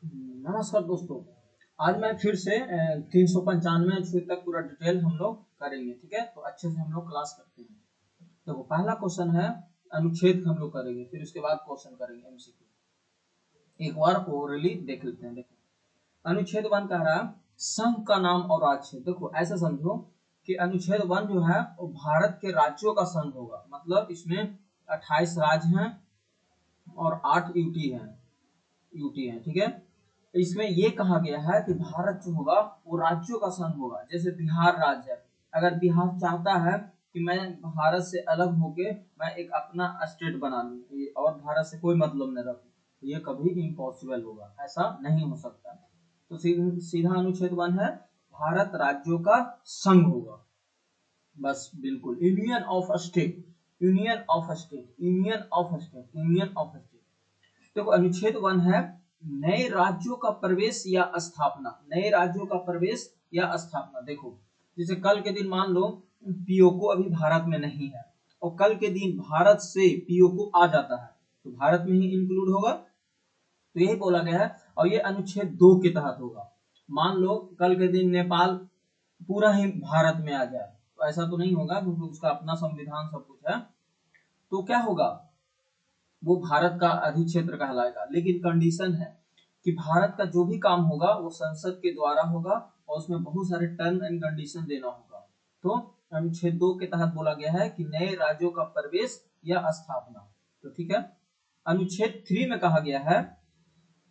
नमस्कार दोस्तों। आज मैं फिर से 395 छूत तक पूरा डिटेल हम लोग करेंगे। ठीक है, तो अच्छे से हम लोग क्लास करते हैं। देखो, पहला क्वेश्चन है अनुच्छेद हम लोग करेंगे, फिर उसके बाद क्वेश्चन करेंगे एमसीक्यू। एक बार ओरली देख लेते हैं। देखो, अनुच्छेद 1 कह रहा है संघ का नाम और राज्य। देखो, ऐसा समझो कि अनुच्छेद 1 जो है वो भारत के राज्यों का संघ होगा। मतलब इसमें 28 राज्य हैं और 8 यूटी है। ठीक है, इसमें ये कहा गया है कि भारत जो होगा वो राज्यों का संघ होगा। जैसे बिहार राज्य है, अगर बिहार चाहता है कि मैं भारत से अलग होके मैं एक अपना स्टेट बना लूं और भारत से कोई मतलब न रखूं, तो ये कभी इम्पॉसिबल होगा, ऐसा नहीं हो सकता। तो सीधा अनुच्छेद 1 है भारत राज्यों का संघ होगा, बस बिल्कुल। Union of state, union of state, union of state, union of state. देखो, अनुच्छेद 1 है नए राज्यों का प्रवेश या स्थापना। नए राज्यों का प्रवेश या स्थापना। देखो, जैसे कल के दिन मान लो पीओको अभी भारत में नहीं है और कल के दिन भारत से पीओको आ जाता है, तो भारत में ही इंक्लूड होगा। तो यही बोला गया है और ये अनुच्छेद 2 के तहत होगा। मान लो कल के दिन नेपाल पूरा ही भारत में आ जाए, तो ऐसा तो नहीं होगा क्योंकि उसका अपना संविधान सब कुछ है। तो क्या होगा, वो भारत का अधिक्षेत्र कहलाएगा। लेकिन कंडीशन है कि भारत का जो भी काम होगा वो संसद के द्वारा होगा और उसमें बहुत सारे टर्म एंड कंडीशन देना होगा। तो अनुच्छेद 2 के तहत बोला गया है कि नए राज्यों का प्रवेश या स्थापना। तो ठीक है, अनुच्छेद 3 में कहा गया है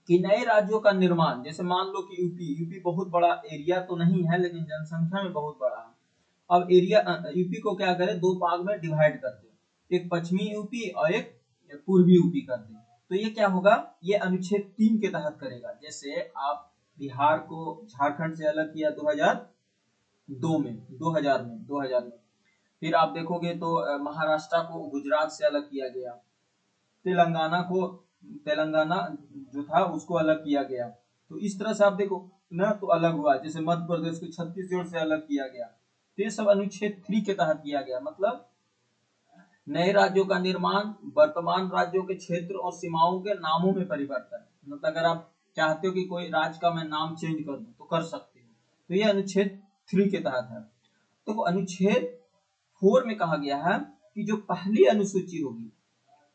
कि नए राज्यों का निर्माण। जैसे मान लो कि यूपी बहुत बड़ा एरिया तो नहीं है लेकिन जनसंख्या में बहुत बड़ा है। अब एरिया यूपी को क्या करें, दो भाग में डिवाइड कर दे, एक पश्चिमी यूपी और एक पूर्वी यूपी कर दे। तो ये क्या होगा, ये अनुच्छेद 3 के तहत करेगा। जैसे आप बिहार को झारखंड से अलग किया 2002 में, 2000 में फिर आप देखोगे तो महाराष्ट्र को गुजरात से अलग किया गया, तेलंगाना को, तेलंगाना जो था उसको अलग किया गया। तो इस तरह से आप देखो ना, तो अलग हुआ। जैसे मध्य प्रदेश को छत्तीसगढ़ से अलग किया गया, तो ये सब अनुच्छेद 3 के तहत किया गया। मतलब नए राज्यों का निर्माण, वर्तमान राज्यों के क्षेत्र और सीमाओं के नामों में परिवर्तन। मतलब अगर आप चाहते हो कि कोई राज्य का मैं नाम चेंज कर दूं तो कर सकते हो। तो ये अनुच्छेद 3 के तहत है। तो अनुच्छेद 4 में कहा गया है कि जो पहली अनुसूची होगी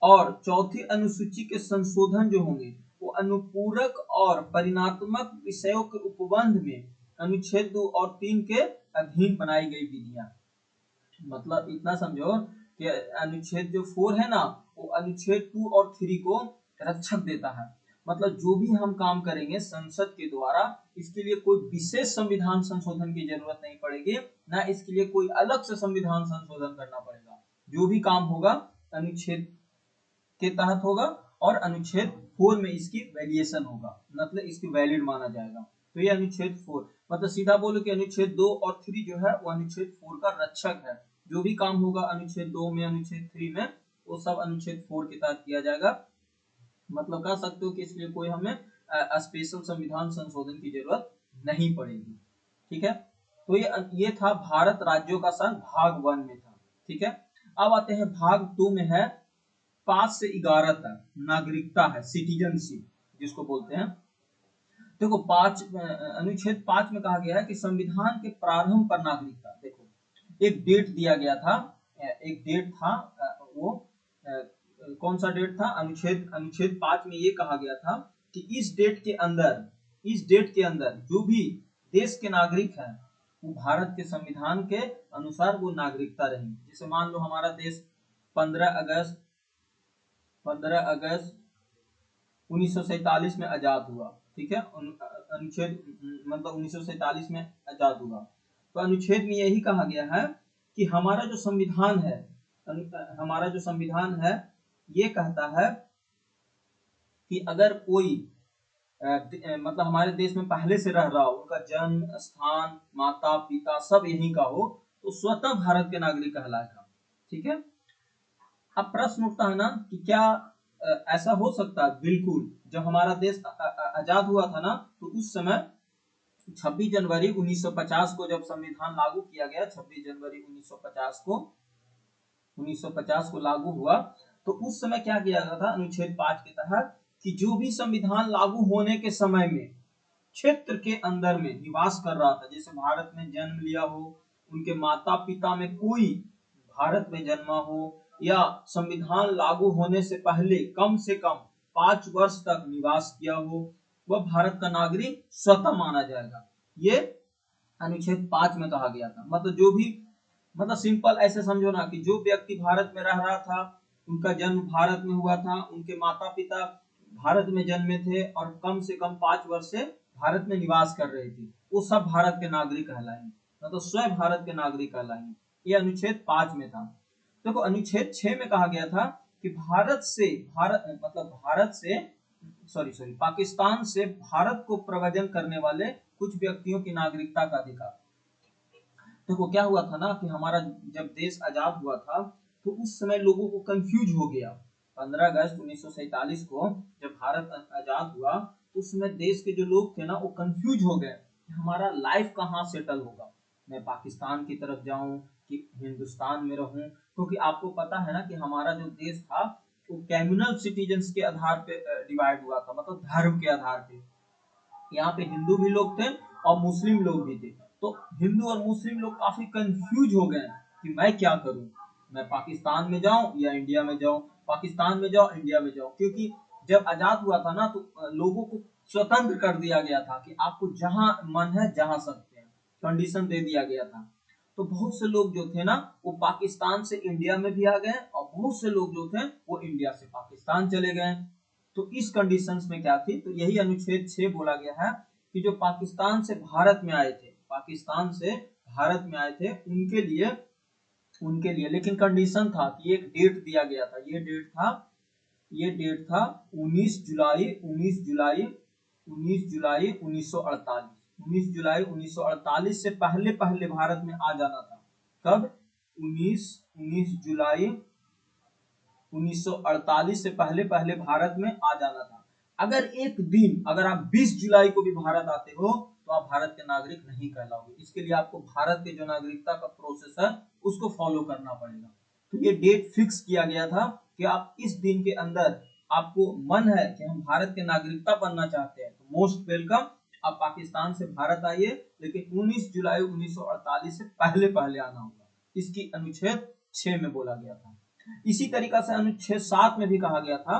और चौथी अनुसूची के संशोधन जो होंगे वो अनुपूरक और परिणात्मक विषयों के उपबंध में अनुच्छेद 2 और 3 के अधीन बनाई गई विधियां। मतलब इतना समझो कि अनुच्छेद जो 4 है ना, वो अनुच्छेद 2 और 3 को रक्षक देता है। मतलब जो भी हम काम करेंगे संसद के द्वारा, इसके लिए कोई विशेष संविधान संशोधन की जरूरत नहीं पड़ेगी, ना इसके लिए कोई अलग से संविधान संशोधन करना पड़ेगा। जो भी काम होगा अनुच्छेद के तहत होगा और अनुच्छेद 4 में इसकी वैलिएशन होगा, मतलब इसकी वैलिड माना जाएगा। तो ये अनुच्छेद 4, मतलब सीधा बोलो कि अनुच्छेद 2 और 3 जो है वो अनुच्छेद 4 का रक्षक है। जो भी काम होगा अनुच्छेद 2 में, अनुच्छेद 3 में, वो सब अनुच्छेद 4 के तहत किया जाएगा। मतलब कह सकते हो कि इसलिए कोई हमें स्पेशल संविधान संशोधन की जरूरत नहीं पड़ेगी। ठीक है, तो ये था भारत राज्यों का संघ, भाग 1 में था। ठीक है, अब आते हैं भाग 2 में है 5 से 11 तक नागरिकता है, सिटीजनशिप जिसको बोलते हैं। देखो, अनुच्छेद 5 में कहा गया है कि संविधान के प्रारंभ पर नागरिकता। देखो, एक डेट दिया गया था, एक डेट था, वो कौन सा डेट था, अनुच्छेद 5 में ये कहा गया था कि इस डेट के अंदर जो भी देश के नागरिक हैं वो भारत के संविधान के अनुसार वो नागरिकता रहेंगे। जैसे मान लो हमारा देश 15 अगस्त 1947 में आजाद हुआ। ठीक है, अनुच्छेद मतलब 1947 में आजाद हुआ। तो अनुच्छेद में यही कहा गया है कि हमारा जो संविधान है ये कहता है कि अगर कोई मतलब हमारे देश में पहले से रह रहा हो, उनका जन्म स्थान, माता पिता सब यहीं का हो, तो स्वतः भारत के नागरिक कहलाएगा। ठीक है, अब प्रश्न उठता है ना कि क्या ऐसा हो सकता है? बिल्कुल। जब हमारा देश आजाद हुआ था ना, तो उस समय 26 जनवरी 1950 को जब संविधान लागू किया गया, 26 जनवरी 1950 को लागू हुआ, तो उस समय क्या किया गया था अनुच्छेद 5 के तहत कि जो भी संविधान लागू होने के समय में क्षेत्र के अंदर में निवास कर रहा था, जैसे भारत में जन्म लिया हो, उनके माता पिता में कोई भारत में जन्मा हो, या संविधान लागू होने से कम 5 वर्ष तक निवास किया हो, वह भारत का नागरिक स्वतः माना जाएगा। ये अनुच्छेद 5 में कहा गया था। मतलब जो भी, मतलब सिंपल ऐसे समझो ना कि जो व्यक्ति भारत में रह रहा था, उनका जन्म भारत में हुआ था, उनके माता पिता भारत में जन्मे थे और कम से कम 5 वर्ष से भारत में निवास कर रहे थे, वो सब भारत के नागरिक कहलाएंगे, मतलब स्वयं भारत के नागरिक कहलाएंगे। ये अनुच्छेद 5 में था। देखो अनुच्छेद 6 में कहा गया था कि पाकिस्तान से भारत को प्रव्रजन करने वाले कुछ व्यक्तियों की नागरिकता का अधिकार। देखो क्या हुआ था ना कि हमारा जब देश आजाद हुआ था तो उस समय लोगों को कंफ्यूज हो गया। 15 अगस्त 1947 को जब भारत आजाद हुआ तो उस समय देश के जो लोग थे ना वो कंफ्यूज हो गए कि हमारा लाइफ कहाँ सेटल होगा, मैं पाकिस्तान की तरफ जाऊं कि हिंदुस्तान में रहूं, क्योंकि आपको पता है ना कि हमारा जो देश था वो कम्युनल सिटीजन्स के आधार पे डिवाइड हुआ था, मतलब धर्म के आधार पे। यहाँ पे हिंदू भी लोग थे और मुस्लिम लोग भी थे। तो हिंदू और मुस्लिम लोग काफी कंफ्यूज हो गए कि मैं क्या करूं, मैं पाकिस्तान में जाऊं या इंडिया में जाऊं, पाकिस्तान में जाऊं इंडिया में जाऊं, क्योंकि जब आजाद हुआ था ना तो लोगों को स्वतंत्र कर दिया गया था कि आपको जहां मन है जहां सकते हैं, कंडीशन दे दिया गया था। तो बहुत से लोग जो थे ना वो पाकिस्तान से इंडिया में भी आ गए और बहुत से लोग जो थे वो इंडिया से पाकिस्तान चले गए। तो इस कंडीशंस में क्या थी, तो यही अनुच्छेद 6 बोला गया है कि जो पाकिस्तान से भारत में आए थे, पाकिस्तान से भारत में आए थे उनके लिए लेकिन कंडीशन था कि एक डेट दिया गया था। ये डेट था 19 जुलाई 1948। 19 जुलाई 1948 से पहले पहले भारत में आ जाना था। कब? 19 जुलाई 1948 से पहले पहले भारत में आ जाना था। अगर आप 20 जुलाई को भी भारत आते हो तो आप भारत के नागरिक नहीं कहलाओगे। इसके लिए आपको भारत के जो नागरिकता का प्रोसेस है उसको फॉलो करना पड़ेगा। तो ये डेट फिक्स किया गया था कि आप इस दिन के अंदर, आपको मन है कि हम भारत के नागरिकता बनना चाहते हैं तो मोस्ट वेलकम, आप पाकिस्तान से भारत आइए, लेकिन 19 जुलाई 1948 से पहले पहले आना होगा। इसकी अनुच्छेद 6 में बोला गया था। इसी तरीका से अनुच्छेद 7 में भी कहा गया था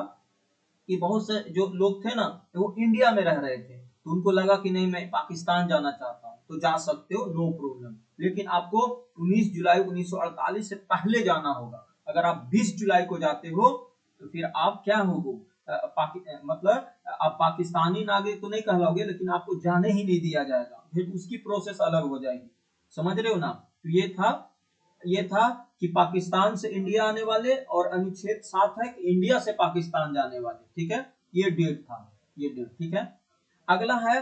कि बहुत से जो लोग थे ना वो इंडिया में रह रहे थे, तो उनको लगा कि नहीं मैं पाकिस्तान जाना चाहता हूँ तो जा सकते हो, नो प्रॉब्लम, लेकिन आपको 19 जुलाई 1948 से पहले जाना होगा। अगर आप 20 जुलाई को जाते हो तो फिर आप क्या होगो, मतलब आप पाकिस्तानी नागरिक तो नहीं कहलाओगे, लेकिन आपको जाने ही नहीं दिया जाएगा, फिर उसकी प्रोसेस अलग हो जाएगी। समझ रहे हो ना? तो ये था कि पाकिस्तान से इंडिया आने वाले, और अनुच्छेद 7 है कि इंडिया से पाकिस्तान जाने वाले। ठीक है, ये डेट था, ये डेट। ठीक है, अगला है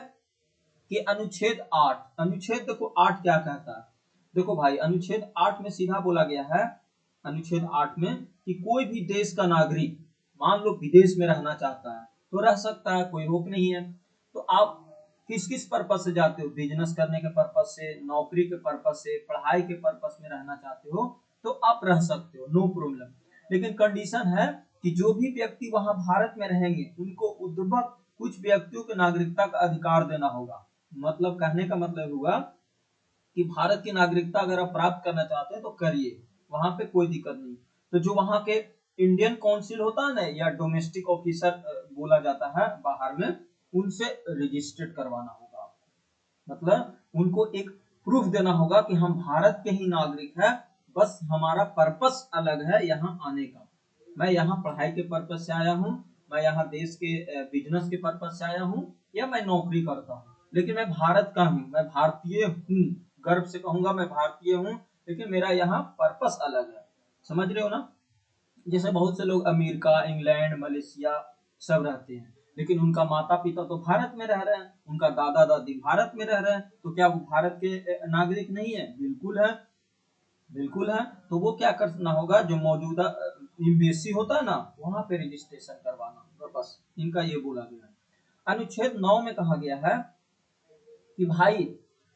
कि अनुच्छेद 8। अनुच्छेद देखो 8 क्या कहता है। देखो भाई अनुच्छेद 8 में सीधा बोला गया है, अनुच्छेद 8 में कि कोई भी देश का नागरिक मान लो विदेश में रहना चाहता है तो रह सकता है, कोई रोक नहीं है। तो आप किस किस पर्पज से जाते हो, बिजनेस करने के पर्पज से, नौकरी के पर्पज से, पढ़ाई के पर्पज में रहना चाहते हो तो आप रह सकते हो, नो प्रॉब्लम। लेकिन कंडीशन है कि जो भी व्यक्ति वहां भारत में रहेंगे उनको उद्भव कुछ व्यक्तियों की नागरिकता का अधिकार देना होगा। मतलब कहने का मतलब हुआ कि भारत की नागरिकता अगर आप प्राप्त करना चाहते हैं तो करिए, वहां पे कोई दिक्कत नहीं। तो जो वहां के इंडियन काउंसिल होता है ना, या डोमेस्टिक ऑफिसर बोला जाता है बाहर में, उनसे रजिस्टर्ड करवाना होगा। मतलब उनको एक प्रूफ देना होगा कि हम भारत के ही नागरिक हैं, बस हमारा पर्पस अलग है यहाँ आने का। मैं यहाँ पढ़ाई के पर्पस से आया हूँ, मैं यहाँ देश के बिजनेस के पर्पस से आया हूँ, या मैं नौकरी करता हूँ, लेकिन मैं भारत का हूँ, मैं भारतीय हूँ, गर्व से कहूंगा मैं भारतीय हूँ, लेकिन मेरा यहाँ पर्पस अलग है। समझ रहे हो ना? जैसे बहुत से लोग अमेरिका, इंग्लैंड, मलेशिया सब रहते हैं, लेकिन उनका माता पिता तो भारत में रह रहे हैं, उनका दादा दादी भारत में रह रहे हैं, तो क्या वो भारत के नागरिक नहीं है? बिल्कुल है, बिल्कुल है। तो वो क्या करना होगा, जो मौजूदा एम्बेसी होता है ना वहां पे रजिस्ट्रेशन करवाना, तो बस इनका ये बोला गया है। अनुच्छेद 9 में कहा गया है कि भाई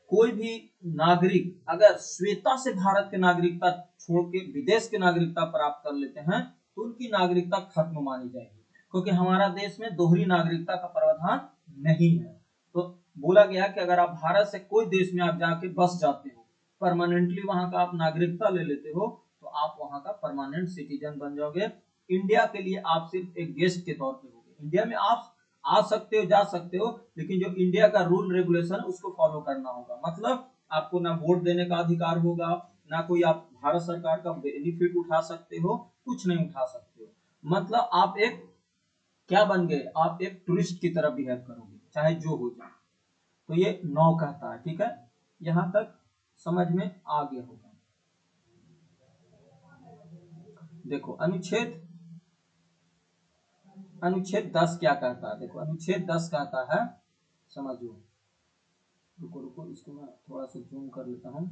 कोई भी नागरिक अगर स्वेता से भारत के नागरिकता छोड़ के विदेश की नागरिकता प्राप्त कर लेते हैं तो उनकी नागरिकता खत्म मानी जाएगी। क्योंकि हमारा देश में दोहरी नागरिकता का प्रावधान नहीं है। तो बोला गया कि अगर आप भारत से कोई देश में आप जाके बस जाते हो, परमानेंटली वहां का आप नागरिकता ले लेते हो, तो आप वहां का परमानेंट सिटीजन बन जाओगे। इंडिया के लिए आप सिर्फ एक गेस्ट के तौर पे होगे। इंडिया में आप आ सकते हो, जा सकते हो, लेकिन जो इंडिया का रूल रेगुलेशन है उसको फॉलो करना होगा। मतलब आपको ना वोट देने का अधिकार होगा, ना कोई आप भारत सरकार का बेनिफिट उठा सकते हो, कुछ नहीं उठा सकते हो। मतलब आप एक क्या बन गए, आप एक टूरिस्ट की तरह बिहेव करोगे, चाहे जो हो जाए। तो ये 9 कहता है, ठीक है, यहां तक समझ में आ गया होगा। देखो अनुच्छेद अनुच्छेद 10 क्या कहता है। देखो अनुच्छेद 10 कहता है, समझो, रुको रुको, इसको मैं थोड़ा सा जूम कर लेता हूँ।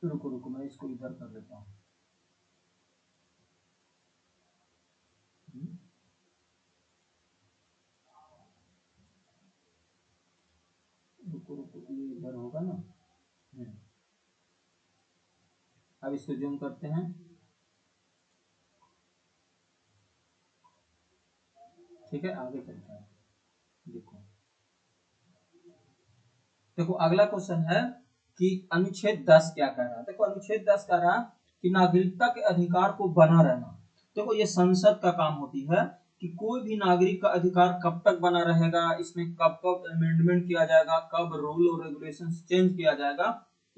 रुको रुको, मैं इसको इधर कर लेता हूँ। रुको रुको, ये इधर होगा ना। अब इसको जूम करते हैं। ठीक है, आगे चलते हैं। देखो देखो अगला क्वेश्चन है कि अनुच्छेद 10 क्या कह रहा है। देखो अनुच्छेद 10 कह रहा है कि नागरिकता के अधिकार को बना रहना। देखो ये संसद का काम होती है कि कोई भी नागरिक का अधिकार कब तक बना रहेगा, इसमें कब कब अमेंडमेंट किया जाएगा, कब रूल और रेगुलेशन चेंज किया जाएगा,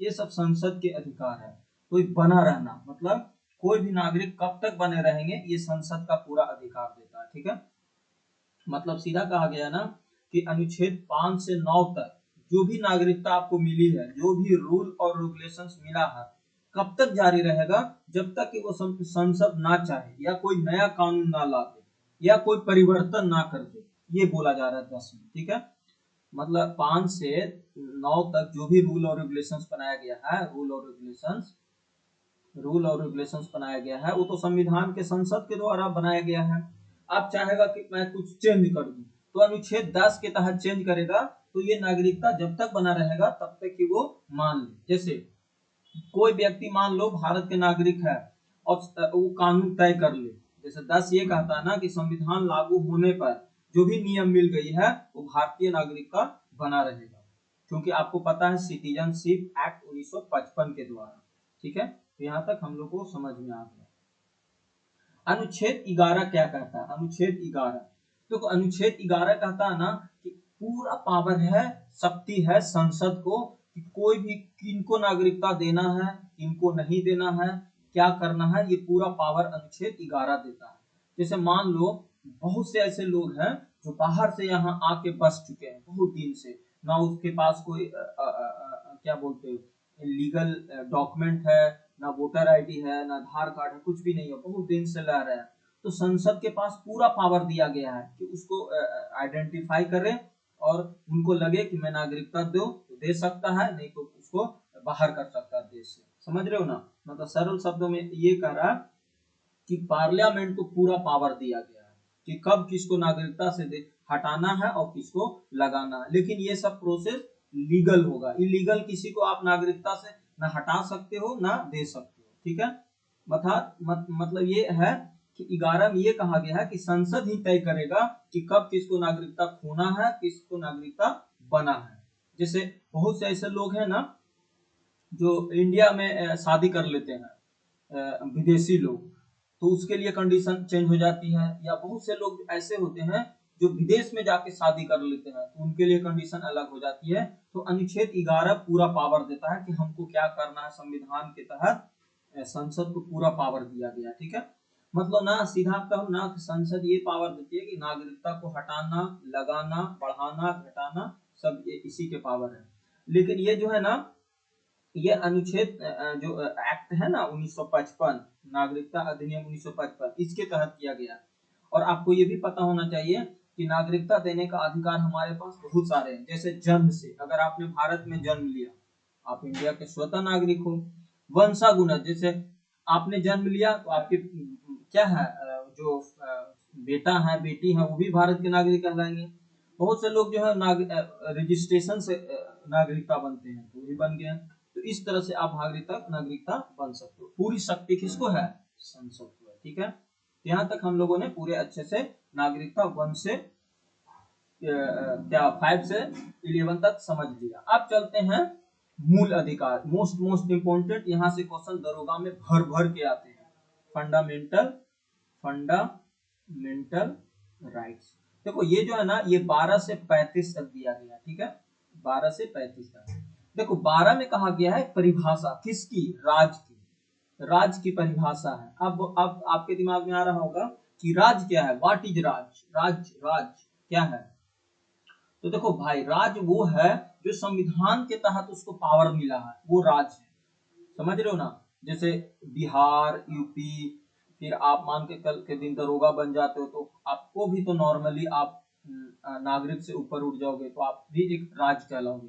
ये सब संसद के अधिकार है। तो ये बना रहना मतलब कोई भी नागरिक कब तक बने रहेंगे, ये संसद का पूरा अधिकार देता है। ठीक है, मतलब सीधा कहा गया ना कि अनुच्छेद 5 से 9 तक जो भी नागरिकता आपको मिली है, जो भी रूल और रेगुलेशंस मिला है, कब तक जारी रहेगा, जब तक कि वो संसद ना चाहे या कोई नया कानून ना ला दे या कोई परिवर्तन ना कर दे। ये बोला जा रहा है 10 में। ठीक है, मतलब 5 से 9 तक जो भी रूल और रेगुलेशंस बनाया गया है, रूल और रेगुलेशंस बनाया गया है, वो तो संविधान के संसद के द्वारा बनाया गया है। आप चाहेगा कि मैं कुछ चेंज कर दूं, तो अनुच्छेद 10 के तहत चेंज करेगा, तो ये नागरिकता जब तक बना रहेगा तब तक कि वो मान ले। जैसे कोई व्यक्ति मान लो भारत के नागरिक है और वो कानून तय कर ले, जैसे 10 ये कहता है ना कि संविधान लागू होने पर जो भी नियम मिल गई है वो भारतीय नागरिक का बना रहेगा, क्योंकि आपको पता है सिटीजनशिप एक्ट 1955 के द्वारा। ठीक है, तो यहाँ तक हम लोग को समझ में आ गया। अनुच्छेद 11 क्या कहता है। अनुच्छेद 11 तो अनुच्छेद 11 कहता है ना कि पूरा पावर है, शक्ति है संसद को कि कोई भी किनको नागरिकता देना है, किनको नहीं देना है, क्या करना है, ये पूरा पावर अनुच्छेद 11 देता है। जैसे मान लो बहुत से ऐसे लोग हैं जो बाहर से यहाँ आके बस चुके हैं बहुत दिन से, ना उसके पास कोई क्या बोलते हैं लीगल डॉक्यूमेंट है, ना वोटर आईडी है, ना आधार कार्ड है, कुछ भी नहीं है, बहुत दिन से रह रहे हैं। तो संसद के पास पूरा पावर दिया गया है कि उसको आइडेंटिफाई करे और उनको लगे कि मैं नागरिकता दो तो दे सकता है, नहीं तो उसको बाहर कर सकता है देश से। समझ रहे हो ना, मतलब सरल शब्दों में ये कह रहा कि पार्लियामेंट को पूरा पावर दिया गया है कि कब किसको नागरिकता से हटाना है और किसको लगाना है। लेकिन ये सब प्रोसेस लीगल होगा, इलीगल किसी को आप नागरिकता से ना हटा सकते हो ना दे सकते हो। ठीक है, मतलब ये है कि 11 में ये कहा गया है कि संसद ही तय करेगा कि कब किसको नागरिकता खोना है, किसको नागरिकता बना है। जैसे बहुत से ऐसे लोग हैं ना जो इंडिया में शादी कर लेते हैं विदेशी लोग, तो उसके लिए कंडीशन चेंज हो जाती है। या बहुत से लोग ऐसे होते हैं जो विदेश में जाके शादी कर लेते हैं, तो उनके लिए कंडीशन अलग हो जाती है। तो अनुच्छेद 11 पूरा पावर देता है कि हमको क्या करना है। संविधान के तहत संसद को पूरा पावर दिया गया। ठीक है, मतलब ना सीधा कहूँ ना संसद ये पावर देती है कि नागरिकता को हटाना, लगाना, बढ़ाना, घटाना, सब ये इसी के पावर है। लेकिन ये जो है ना, ये अनुच्छेद जो एक्ट है ना 1955, नागरिकता अधिनियम 1955, इसके तहत किया गया। और आपको ये भी पता होना चाहिए कि नागरिकता देने का अधिकार हमारे पास बहुत सारे हैं। जैसे जन्म से, अगर आपने भारत में जन्म लिया, आप इंडिया के स्वतः नागरिक हो। वंशागुणज, जैसे आपने जन्म लिया तो आपके क्या है जो बेटा है, बेटी है, वो भी भारत के नागरिक कहलाएंगे। बहुत से लोग जो है रजिस्ट्रेशन से नागरिकता बनते हैं, तो भी बन गए। तो इस तरह से आप नागरिकता बन सकते हो। पूरी शक्ति किसको है? संसद को है। ठीक है, यहाँ तक हम लोगों ने पूरे अच्छे से नागरिकता 1 से 5 से 11 तक समझ लिया। अब चलते हैं मूल अधिकार, मोस्ट इंपोर्टेंट। यहाँ से क्वेश्चन दरोगा में भर भर के आते हैं। Fundamental rights. देखो ये जो है ना, ये 12 से 35 तक दिया गया। ठीक है, 12 से 35 तक। देखो 12 में कहा गया है परिभाषा किसकी? राज की परिभाषा है। अब आपके दिमाग में आ रहा होगा कि राज क्या है? व्हाट इज राज? राज क्या है? तो देखो भाई, राज वो है जो संविधान के तहत उसको पावर मिला है, वो राज है। समझ रहे हो ना? जैसे बिहार, यूपी, फिर आप मान के कल के दिन दरोगा बन जाते हो तो आपको भी तो नॉर्मली आप नागरिक से ऊपर उठ जाओगे तो आप भी एक राज कहलाओगे।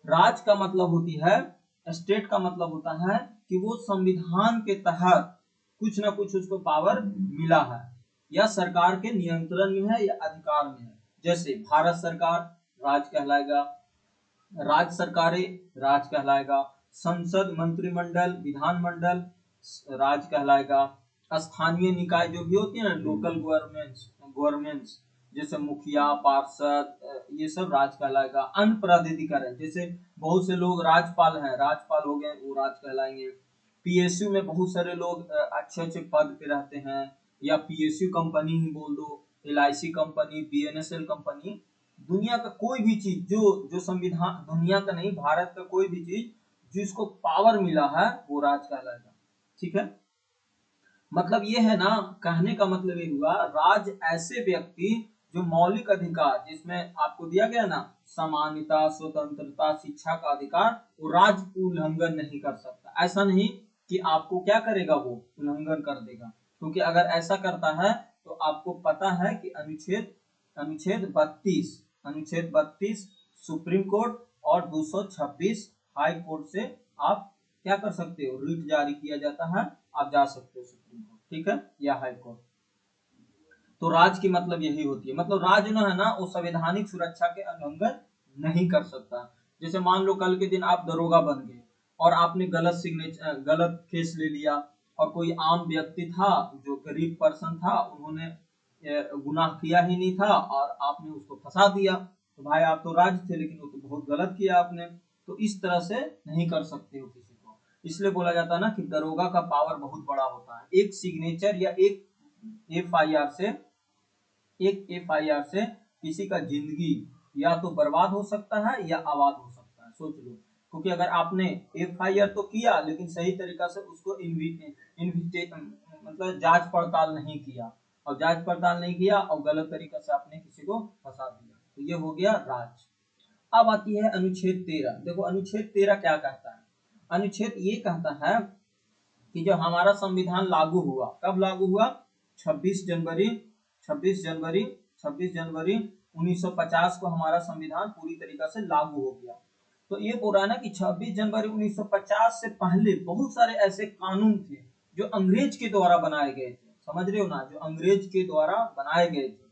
राज का मतलब होती है, स्टेट का मतलब होता है कि वो संविधान के तहत कुछ ना कुछ उसको पावर मिला है, या सरकार के नियंत्रण में है या अधिकार में है। जैसे भारत सरकार राज कहलाएगा, राज्य सरकारें राज कहलाएगा, संसद, मंत्रिमंडल, विधानमंडल राज कहलाएगा, स्थानीय निकाय जो भी होती है ना, लोकल गवर्नमेंट्स जैसे मुखिया, पार्षद, ये सब राज कहलाएगा। अन्य प्राधिकरण जैसे बहुत से लोग राजपाल हैं, राजपाल हो गए, वो राज कहलाएंगे। पीएसयू में बहुत सारे लोग अच्छे अच्छे पद पे रहते हैं, या पीएसयू कंपनी ही बोल दो, एलआईसी कंपनी, बीएनएसएल कंपनी। दुनिया का कोई भी चीज जो संविधान, दुनिया का नहीं, भारत का कोई भी चीज जिसको पावर मिला है वो राज कहलाएगा। ठीक है, मतलब ये है ना, कहने का मतलब ये हुआ, राज ऐसे व्यक्ति जो मौलिक अधिकार, जिसमें आपको दिया गया ना समानता, स्वतंत्रता, शिक्षा का अधिकार, वो राज उल्लंघन नहीं कर सकता। ऐसा नहीं कि आपको क्या करेगा, वो उल्लंघन कर देगा। क्योंकि अगर ऐसा करता है तो आपको पता है कि अनुच्छेद 32 सुप्रीम कोर्ट और 226 हाई कोर्ट से आप क्या कर सकते हो, रिट जारी किया जाता है, आप जा सकते हो सुप्रीम कोर्ट। ठीक है, या हाई कोर्ट। तो राज की मतलब यही होती है, मतलब राज जो है ना, वो संवैधानिक सुरक्षा के उल्लंघन नहीं कर सकता। जैसे मान लो कल के दिन आप दरोगा बन गए और आपने गलत केस ले लिया, और कोई आम व्यक्ति था जो गरीब पर्सन था, उन्होंने गुनाह किया ही नहीं था और आपने उसको फंसा दिया, तो भाई आप तो राज थे, लेकिन वो तो बहुत गलत किया आपने। तो इस तरह से नहीं कर सकते हो किसी को। इसलिए बोला जाता है ना कि दरोगा का पावर बहुत बड़ा होता है। एक सिग्नेचर या एक एफआईआर से किसी का जिंदगी या तो बर्बाद हो सकता है या आबाद हो सकता है। सोच लो, क्योंकि अगर आपने एफआईआर तो किया लेकिन सही तरीका से उसको मतलब जांच पड़ताल नहीं किया, और जांच पड़ताल नहीं किया और गलत तरीका से आपने किसी को फंसा दिया, तो ये हो गया राज। अब आती है अनुच्छेद 13। देखो अनुच्छेद 13 क्या कहता है? अनुच्छेद ये कहता है कि जब हमारा संविधान लागू हुआ, कब लागू हुआ? 26 जनवरी 1950 को हमारा संविधान पूरी तरीका से लागू हो गया। तो ये बोल रहा है ना कि 26 जनवरी 1950 से पहले बहुत सारे ऐसे कानून थे जो अंग्रेज के द्वारा बनाए गए थे। समझ रहे हो ना, जो अंग्रेज के द्वारा बनाए गए थे,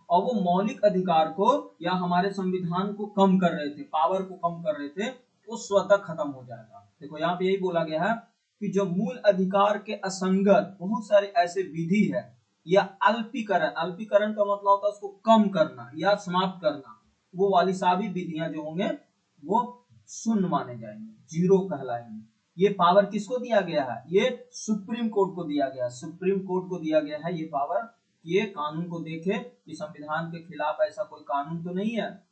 और वो मौलिक अधिकार को या हमारे संविधान को कम कर रहे थे, पावर को कम कर रहे थे, वो स्वतः खत्म हो जाएगा। देखो यहाँ पे यही बोला गया है कि जो मूल अधिकार के असंगत बहुत सारे ऐसे विधि है या अल्पीकरण का मतलब होता है उसको कम करना या समाप्त करना, वो वाली सभी विधियां जो होंगे वो शून्य माने जाएंगे, जीरो कहलाएंगे। ये पावर किसको दिया गया है? ये सुप्रीम कोर्ट को दिया गया, सुप्रीम कोर्ट को दिया गया है ये पावर। ये कानून को देखे कि संविधान के खिलाफ ऐसा कोई कानून तो नहीं है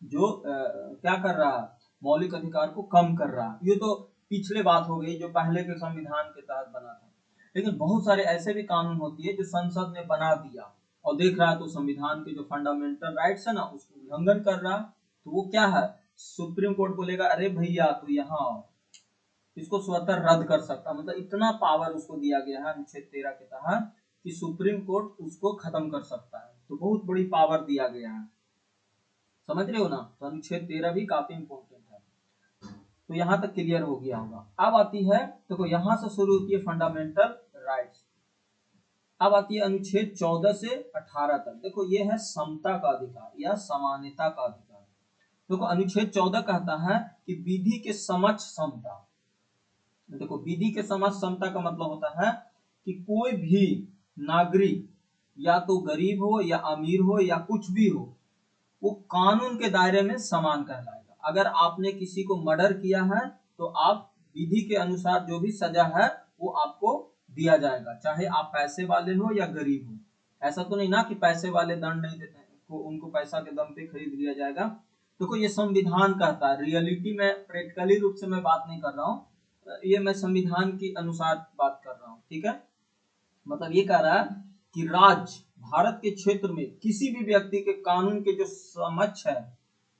जो क्या कर रहा है, मौलिक अधिकार को कम कर रहा है। ये तो पिछले बात हो गई जो पहले के संविधान के तहत बना था, लेकिन बहुत सारे ऐसे भी कानून होती है जो संसद ने बना दिया और देख रहा है तो संविधान के जो फंडामेंटल राइट्स है ना उसको उल्लंघन कर रहा है, तो वो क्या है, सुप्रीम कोर्ट बोलेगा अरे भैया तो यहाँ आओ, इसको स्वतः रद्द कर सकता। मतलब इतना पावर उसको दिया गया है अनुच्छेद 13 के तहत कि सुप्रीम कोर्ट उसको खत्म कर सकता है। तो बहुत बड़ी पावर दिया गया है, समझ रहे हो ना। तो अनुच्छेद 13 भी काफी इंपॉर्टेंट है। तो यहाँ तक क्लियर हो गया होगा। अब आती है, देखो यहाँ से शुरू होती है फंडामेंटल राइट्स। अब आती है अनुच्छेद 14 से 18 तक। देखो ये है समता का अधिकार या समानता का अधिकार। देखो अनुच्छेद 14 कहता है कि विधि के समक्ष समता। देखो विधि के समक्ष समता का मतलब होता है कि कोई भी नागरिक या तो गरीब हो या अमीर हो या कुछ भी हो, वो कानून के दायरे में समान कहलाएगा। अगर आपने किसी को मर्डर किया है तो आप विधि के अनुसार जो भी सजा है वो आपको दिया जाएगा, चाहे आप पैसे वाले हो या गरीब हो। ऐसा तो नहीं ना कि पैसे वाले दंड नहीं देते हैं, उनको पैसा के दम पे खरीद लिया जाएगा। देखो ये संविधान कहता है, रियलिटी में प्रैक्टिकली रूप से मैं बात नहीं कर रहा हूँ, ये मैं संविधान के अनुसार बात कर रहा हूँ, ठीक है। मतलब ये कह रहा है कि राज्य भारत के क्षेत्र में किसी भी व्यक्ति के कानून के जो समक्ष है,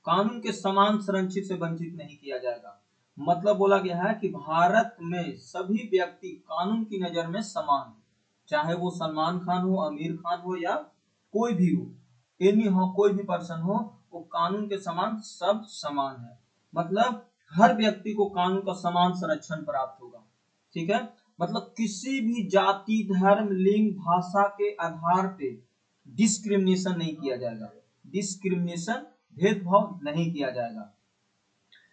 कानून के समान संरक्षित से वंचित नहीं किया जाएगा। मतलब बोला गया है कि भारत में सभी व्यक्ति कानून की नजर में समान है, चाहे वो सलमान खान हो, आमिर खान हो या कोई भी हो, एनी हो, कोई भी पर्सन हो, वो कानून के समान सब समान है। मतलब हर व्यक्ति को कानून का समान संरक्षण प्राप्त होगा, ठीक है। मतलब किसी भी जाति, धर्म, लिंग, भाषा के आधार पे डिस्क्रिमिनेशन नहीं किया जाएगा, डिस्क्रिमिनेशन भेदभाव नहीं किया जाएगा।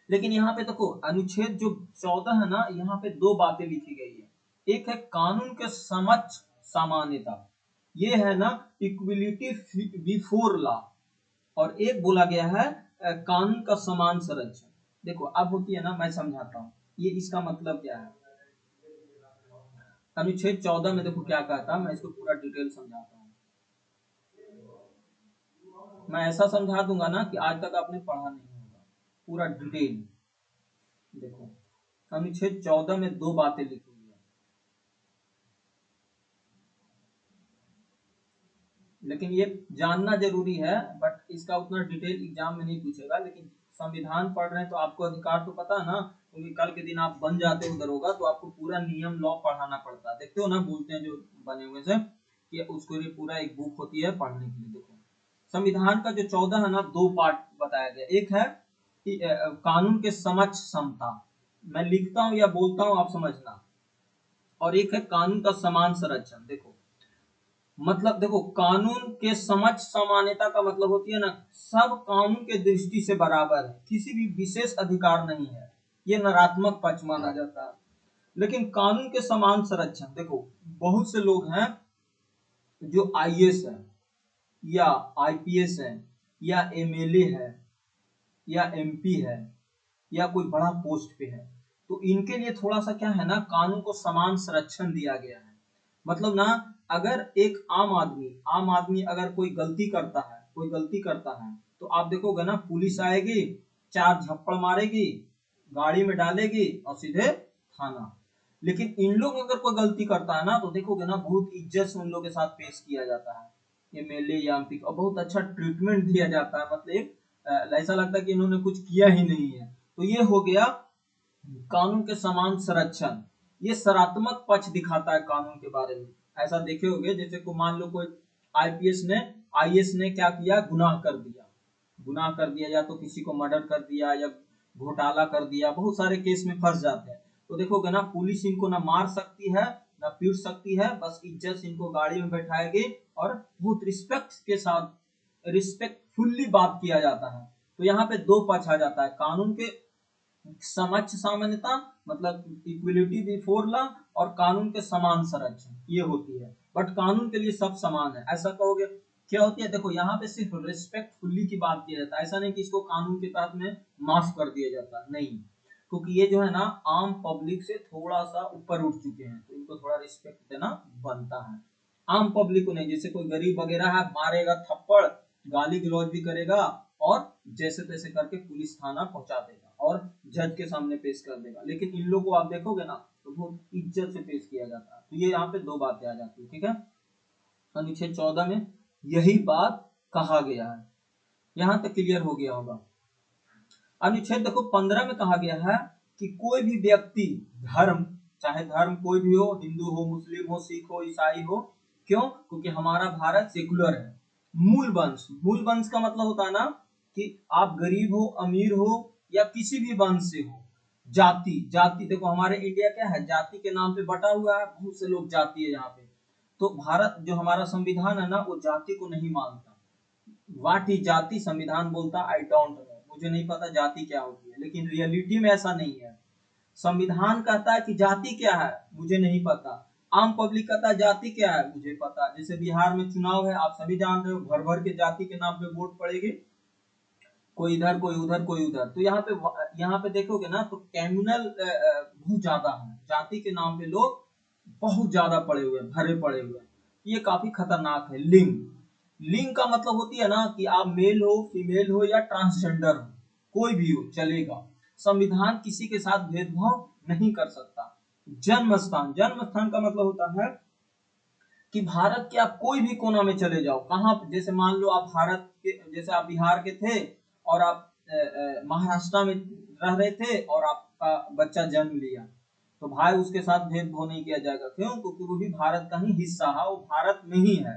लेकिन यहाँ पे देखो अनुच्छेद जो 14 है ना, यहाँ पे दो बातें लिखी गई है। एक है कानून के समक्ष समानता, ये है ना इक्विलिटी बिफोर लॉ, और एक बोला गया है कानून का समान संरक्षण। देखो अब होती है ना, मैं समझाता हूँ ये इसका मतलब क्या है। अनुच्छेद 14 में देखो क्या कहता है, मैं इसको पूरा डिटेल समझाता हूँ। मैं ऐसा समझा दूंगा ना कि आज तक आपने पढ़ा नहीं होगा, पूरा डिटेल। देखो अनुच्छेद 14 में दो बातें लिखी हुई है, लेकिन ये जानना जरूरी है, बट इसका उतना डिटेल एग्जाम में नहीं पूछेगा। लेकिन संविधान पढ़ रहे हैं तो आपको अधिकार तो पता है ना, क्योंकि कल के दिन आप बन जाते हो दरोगा तो आपको पूरा नियम लॉ पढ़ाना पड़ता है। देखते हो ना, बोलते हैं जो बने हुए से कि उसको लिए पूरा एक बुक होती है पढ़ने के लिए। देखो संविधान का जो 14 है ना, दो पार्ट बताया गया। एक है कि कानून के समक्ष समता, मैं लिखता हूँ या बोलता हूँ आप समझना, और एक है कानून का समान संरक्षण। देखो मतलब देखो कानून के समक्ष समानता का मतलब होती है ना, सब कानून के दृष्टि से बराबर है, किसी भी विशेष अधिकार नहीं है, ये नकारात्मक पक्ष माना जाता है। लेकिन कानून के समान संरक्षण, देखो बहुत से लोग हैं जो आईएएस है या आईपीएस है या एमएलए है या एमपी है या कोई बड़ा पोस्ट पे है, तो इनके लिए थोड़ा सा क्या है ना, कानून को समान संरक्षण दिया गया है। मतलब ना अगर एक आम आदमी अगर कोई गलती करता है, कोई गलती करता है, तो आप देखोगे ना पुलिस आएगी, चार झप्पड़ मारेगी, गाड़ी में डालेगी और सीधे थाना। लेकिन इन लोग अगर कोई गलती करता है ना, तो देखोगे ना बहुत इज्जत से उन लोग के साथ पेश किया जाता है, एमएलए या एमपी, और बहुत अच्छा ट्रीटमेंट दिया जाता है। मतलब ऐसा लगता है कि इन्होंने कुछ किया ही नहीं है। तो ये हो गया कानून के समान संरक्षण, ये सकारात्मक पक्ष दिखाता है कानून के बारे में। ऐसा देखे होंगे जैसे को मान लो कोई आईएएस ने क्या किया, गुनाह कर दिया, या तो किसी को मर्डर कर दिया या घोटाला कर दिया, बहुत सारे केस में फंस जाते हैं। तो देखोगे ना पुलिस इनको ना मार सकती है ना पीट सकती है, बस इज्जत से इनको गाड़ी में बैठाएगी और बहुत रिस्पेक्टफुल्ली बात किया जाता है। तो यहाँ पे दो पक्ष आ जाता है, कानून के समक्ष सामान्यता मतलब इक्विलिटी बिफोर लॉ, और कानून के समान संरक्षण ये होती है। बट कानून के लिए सब समान है, ऐसा कहोगे क्या होती है। देखो यहाँ पे सिर्फ रिस्पेक्टफुल्ली की बात किया जाता है, ऐसा नहीं कि इसको कानून के तहत में माफ कर दिया जाता है, नहीं। क्योंकि ये जो है ना आम पब्लिक से थोड़ा सा ऊपर उठ चुके हैं, तो इनको थोड़ा रिस्पेक्ट देना बनता है। आम पब्लिक को नहीं, जैसे कोई गरीब वगैरह है, मारेगा थप्पड़, गाली गलौज भी करेगा और जैसे तैसे करके पुलिस थाना पहुंचा देगा और जज के सामने पेश कर देगा। लेकिन इन लोगों को आप देखोगे ना तो बहुत इज्जत से पेश किया जाता है। तो ये यहाँ पे दो बातें आ जाती है, ठीक है। अनुच्छेद 14 में यही बात कहा गया है, यहाँ तक क्लियर हो गया होगा। अनुच्छेद देखो 15 में कहा गया है कि कोई भी व्यक्ति धर्म, चाहे धर्म कोई भी हो, हिंदू हो, मुस्लिम हो, सिख हो, ईसाई हो, क्यों, क्योंकि हमारा भारत सेकुलर है। मूल वंश का मतलब होता है ना कि आप गरीब हो, अमीर हो या किसी भी वंश से हो। जाति देखो हमारे इंडिया क्या है, जाति के नाम पे बटा हुआ है, बहुत से लोग जाति है यहाँ पे। तो भारत जो हमारा संविधान है ना, वो जाति को नहीं मानता। वाट इज जाति, संविधान बोलता आई डोंट नो, मुझे नहीं पता जाति क्या होती है, लेकिन रियलिटी में ऐसा नहीं है। संविधान कहता है कि जाति क्या है मुझे नहीं पता, आम पब्लिक कहता है जाति क्या है मुझे पता। जैसे बिहार में चुनाव है, आप सभी जान रहे हो, भर भर के जाति के नाम पे वोट पड़ेगी, कोई इधर कोई उधर कोई उधर। तो यहाँ पे देखोगे ना तो कैम्युनल बहुत ज्यादा है, जाति के नाम पे लोग बहुत ज्यादा पड़े हुए हैं, भरे पड़े हुए हैं। ये काफी खतरनाक है। लिंग, लिंग का मतलब होती है ना कि आप मेल हो, फीमेल हो या ट्रांसजेंडर हो, कोई भी हो चलेगा। संविधान किसी के साथ भेदभाव नहीं कर सकता। जन्म स्थान, जन्म स्थान का मतलब होता है कि भारत के आप कोई भी कोना में चले जाओ, कहाँ, जैसे मान लो आप भारत के, जैसे आप बिहार के थे और आप महाराष्ट्र में रह रहे थे और आपका बच्चा जन्म लिया, तो भाई उसके साथ भेदभाव नहीं किया जाएगा। क्यों? क्योंकि वो भी भारत का ही हिस्सा है, वो भारत में ही है।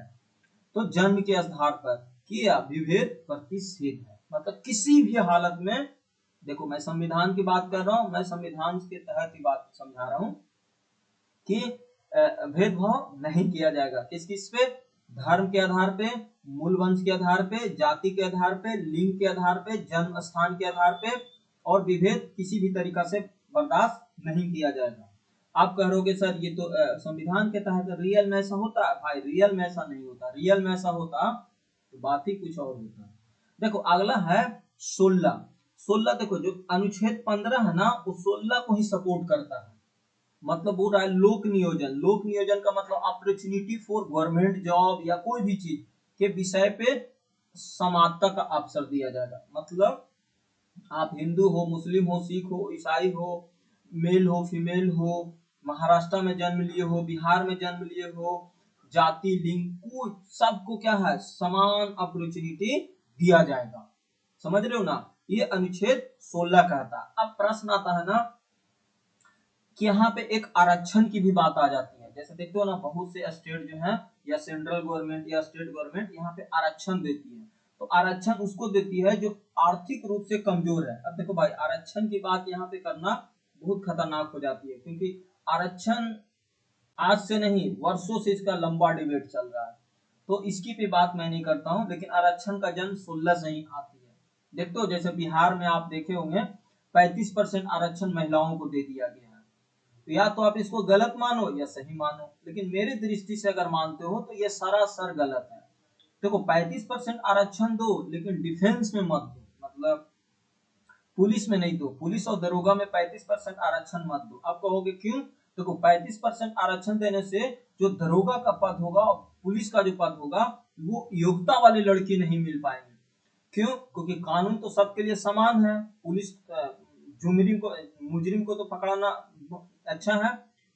तो जन्म के आधार पर किया विभेद प्रतिषेध है, मतलब किसी भी हालत में। देखो मैं संविधान की बात कर रहा हूँ, मैं संविधान के तहत ही बात समझा रहा हूँ कि भेदभाव नहीं किया जाएगा। किस किस पे? धर्म के आधार पे, मूल वंश के आधार पे, जाति के आधार पे, लिंग के आधार पे, जन्म स्थान के आधार पे, और विभेद किसी भी तरीका से बर्दाश्त नहीं किया जाएगा। आप कहोगे सर ये तो संविधान के तहत, रियल में ऐसा होता है? भाई रियल में ऐसा नहीं होता। रियल में ऐसा होता तो बात ही कुछ और होता। देखो अगला है 16। 16 देखो, जो अनुच्छेद 15 है ना, वो 16 को ही सपोर्ट करता है। मतलब बोल रहा है लोक नियोजन। लोक नियोजन का मतलब अपॉर्चुनिटी फॉर गवर्नमेंट जॉब या कोई भी चीज के विषय पे समानता का अवसर दिया जाएगा। मतलब आप हिंदू हो, मुस्लिम हो, सिख हो, ईसाई हो, मेल हो, फीमेल हो, महाराष्ट्र में जन्म लिए हो, बिहार में जन्म लिए हो, जाति लिंग को सबको क्या है, समान अपॉर्चुनिटी दिया जाएगा। समझ रहे हो ना? ये अनुच्छेद 16 कहता है। अब प्रश्न आता है ना कि यहाँ पे एक आरक्षण की भी बात आ जाती है। जैसे देखते हो ना, बहुत से स्टेट जो है या सेंट्रल गवर्नमेंट या स्टेट गवर्नमेंट यहाँ पे आरक्षण देती है। तो आरक्षण उसको देती है जो आर्थिक रूप से कमजोर है। अब देखो भाई, आरक्षण की बात यहाँ पे करना बहुत खतरनाक हो जाती है, क्योंकि आरक्षण आज से नहीं, वर्षों से इसका लंबा डिबेट चल रहा है। तो इसकी भी बात मैं नहीं करता हूँ, लेकिन आरक्षण का जन्म 16 से ही आती है। देखते हो जैसे बिहार में आप देखे होंगे 35% आरक्षण महिलाओं को दे दिया गया है। तो या तो आप इसको गलत मानो या सही मानो, लेकिन मेरी दृष्टि से अगर मानते हो तो ये सरासर गलत है। देखो 35% आरक्षण दो, लेकिन डिफेंस में मत दो, मतलब पुलिस में नहीं दो। पुलिस और दरोगा में 35% आरक्षण मत दो। आप कहोगे क्यों? देखो 35% आरक्षण देने से जो दरोगा का पद होगा, पुलिस का जो पद होगा, वो योग्यता वाले लड़के नहीं मिल पाएंगे। क्यों? क्योंकि कानून तो सबके लिए समान है। पुलिस मुजरिम को तो पकड़ाना अच्छा है।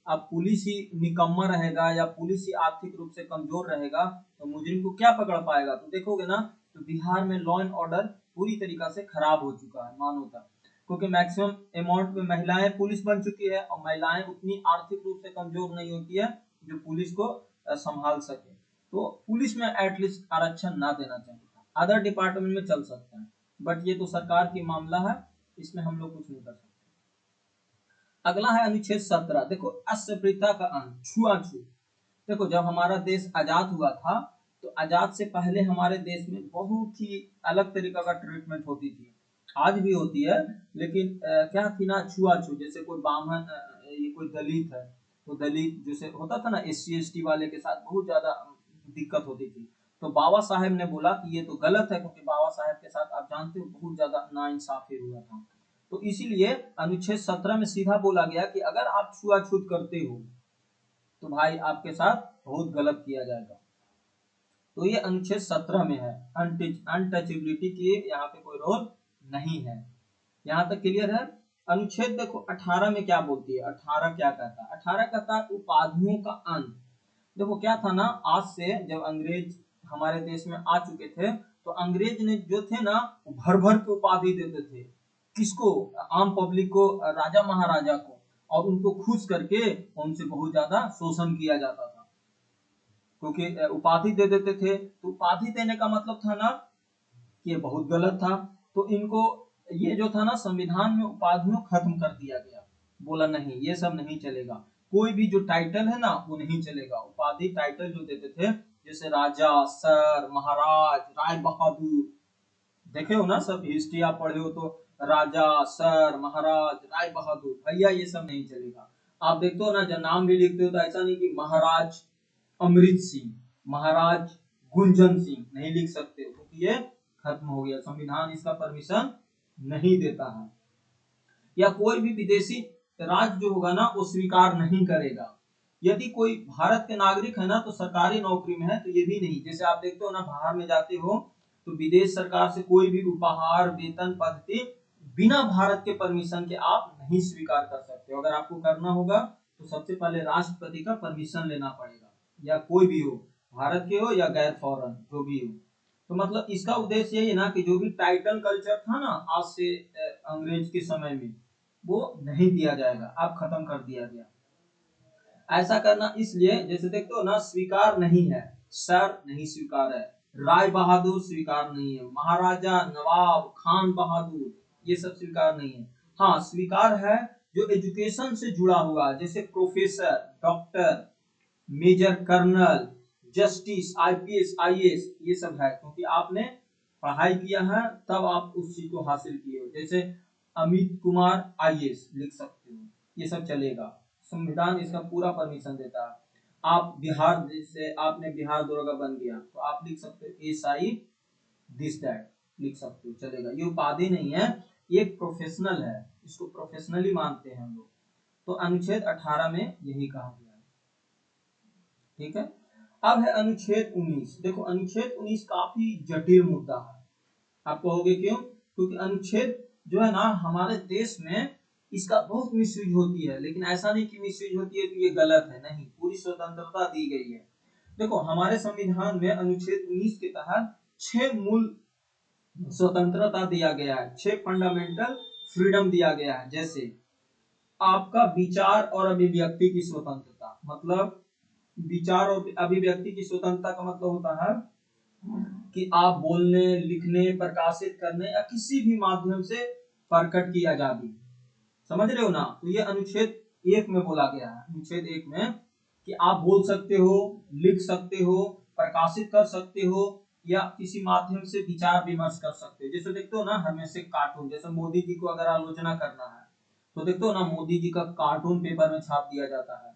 अब पुलिस ही निकम्मा रहेगा या पुलिस ही आर्थिक रूप से कमजोर रहेगा तो मुजरिम को क्या पकड़ पाएगा? तो देखोगे ना, तो बिहार में लॉ एंड ऑर्डर पूरी तरीका से खराब हो चुका है मानो तक, क्योंकि मैक्सिमम अमाउंट में महिलाएं पुलिस बन चुकी है, और महिलाएं उतनी आर्थिक रूप से कमजोर नहीं होती है जो पुलिस को संभाल सके। तो पुलिस में एटलीस्ट आरक्षण ना देना चाहिए था। अदर डिपार्टमेंट में चल सकता है, बट ये तो सरकार की मामला है, इसमें हम लोग कुछ नहीं कर सकते। अगला है अनुच्छेद 17। देखो अस्पृश्यता का अंत, छुआछूत। देखो जब हमारा देश आजाद हुआ था, तो आजाद से पहले हमारे देश में बहुत ही अलग तरीका का ट्रीटमेंट होती थी, आज भी होती है। लेकिन क्या थी ना, छुआछूत। जैसे कोई ब्राह्मण, ये कोई दलित है, तो दलित जैसे होता था ना, SC ST वाले के साथ बहुत ज्यादा दिक्कत होती थी। तो बाबा साहेब ने बोला कि ये तो गलत है, क्योंकि बाबा साहेब के साथ आप जानते हो बहुत ज्यादा नाइंसाफी हुआ था। तो इसीलिए अनुच्छेद 17 में सीधा बोला गया कि अगर आप छुआछूत करते हो तो भाई आपके साथ बहुत गलत किया जाएगा। तो ये अनुच्छेद 17 में है। अनटचेबिलिटी की यहाँ पे कोई रोल नहीं है। यहाँ तक क्लियर है? अनुच्छेद देखो 18 में क्या बोलती है, 18 क्या कहता है? 18 कहता है उपाधियों का अंत। देखो क्या था ना, आज से जब अंग्रेज हमारे देश में आ चुके थे, तो अंग्रेज ने जो थे ना, भर भर के उपाधि देते थे। किसको? आम पब्लिक को, राजा महाराजा को, और उनको खुश करके उनसे बहुत ज्यादा शोषण किया जाता था, क्योंकि उपाधि दे देते थे। तो उपाधि देने का मतलब था ना कि ये बहुत गलत था। तो इनको ये जो था ना, संविधान में उपाधियों खत्म कर दिया गया। बोला नहीं, ये सब नहीं चलेगा, कोई भी जो टाइटल है ना वो नहीं चलेगा। उपाधि टाइटल जो देते थे, जैसे राजा, सर, महाराज, राय बहादुर, देखे हो ना, सब हिस्ट्री आप पढ़े हो तो राजा, सर, महाराज, राय बहादुर, भैया ये सब नहीं चलेगा। आप देखते हो ना, जब नाम भी लिखते हो तो ऐसा नहीं कि महाराज अमृत सिंह, महाराज गुंजन सिंह नहीं लिख सकते हो, क्योंकि ये खत्म हो गया, संविधान इसका परमिशन नहीं देता है। या कोई भी विदेशी राज्य जो होगा ना वो स्वीकार नहीं करेगा। यदि कोई भारत के नागरिक है ना तो सरकारी नौकरी में है तो ये भी नहीं। जैसे आप देखते हो ना, बाहर में जाते हो तो विदेश सरकार से कोई भी उपहार, वेतन, पद्धति बिना भारत के परमिशन के आप नहीं स्वीकार कर सकते हो। अगर आपको करना होगा तो सबसे पहले राष्ट्रपति का परमिशन लेना पड़ेगा, या कोई भी हो, भारत के हो या गैर फॉरेन जो भी हो। तो मतलब इसका उद्देश्य यही है ना कि जो भी टाइटल कल्चर था ना आज से अंग्रेज के समय में, वो नहीं दिया जाएगा, अब खत्म कर दिया गया। ऐसा करना इसलिए, जैसे देखते हो ना, स्वीकार नहीं है, सर नहीं स्वीकार है, राय बहादुर स्वीकार नहीं है, महाराजा, नवाब, खान बहादुर ये सब स्वीकार नहीं है। हाँ स्वीकार है जो एजुकेशन से जुड़ा हुआ, जैसे professor, doctor, major colonel, justice, IPS, IAS ये सब है, क्योंकि आपने पढ़ाई किया है तब आप उस चीज को हासिल किए हो। जैसे अमित कुमार आईएएस लिख सकते हो, ये सब चलेगा, संविधान इसका पूरा परमिशन देता है। आप बिहार, जैसे आपने बिहार दरोगा बन गया तो आप लिख सकते हो एस आई दिस दैट लिख सकते हो, चलेगा। ये उपाधि नहीं है, ये एक प्रोफेशनल है, इसको प्रोफेशनली मानते हैं हम लोग। तो अनुच्छेद 18 में यही कहा गया है, ठीक है। अब है अनुच्छेद 19। देखो अनुच्छेद 19 काफी जटिल मुद्दा है। आप कहोगे क्यों? क्योंकि अनुच्छेद जो है ना हमारे देश में इसका बहुत मिसयूज होती है, लेकिन ऐसा नहीं कि मिसयूज होती है तो ये गलत है, नहीं, पूरी स्वतंत्रता दी गई है। देखो हमारे संविधान में अनुच्छेद 19 के तहत 6 मूल स्वतंत्रता दिया गया है, 6 फंडामेंटल फ्रीडम दिया गया है। जैसे आपका विचार और अभिव्यक्ति की स्वतंत्रता, मतलब विचार और अभिव्यक्ति की स्वतंत्रता का मतलब होता है कि आप बोलने, लिखने, प्रकाशित करने या किसी भी माध्यम से प्रकट की आजादी, समझ रहे हो ना। तो ये अनुच्छेद 1 में बोला गया है, अनुच्छेद 1 में कि आप बोल सकते हो, लिख सकते हो, प्रकाशित कर सकते हो या किसी माध्यम से विचार विमर्श कर सकते हो। जैसे देखते हो ना हमेशा कार्टून, जैसे मोदी जी को अगर आलोचना करना है तो देखते हो ना मोदी जी का कार्टून पेपर में छाप दिया जाता है,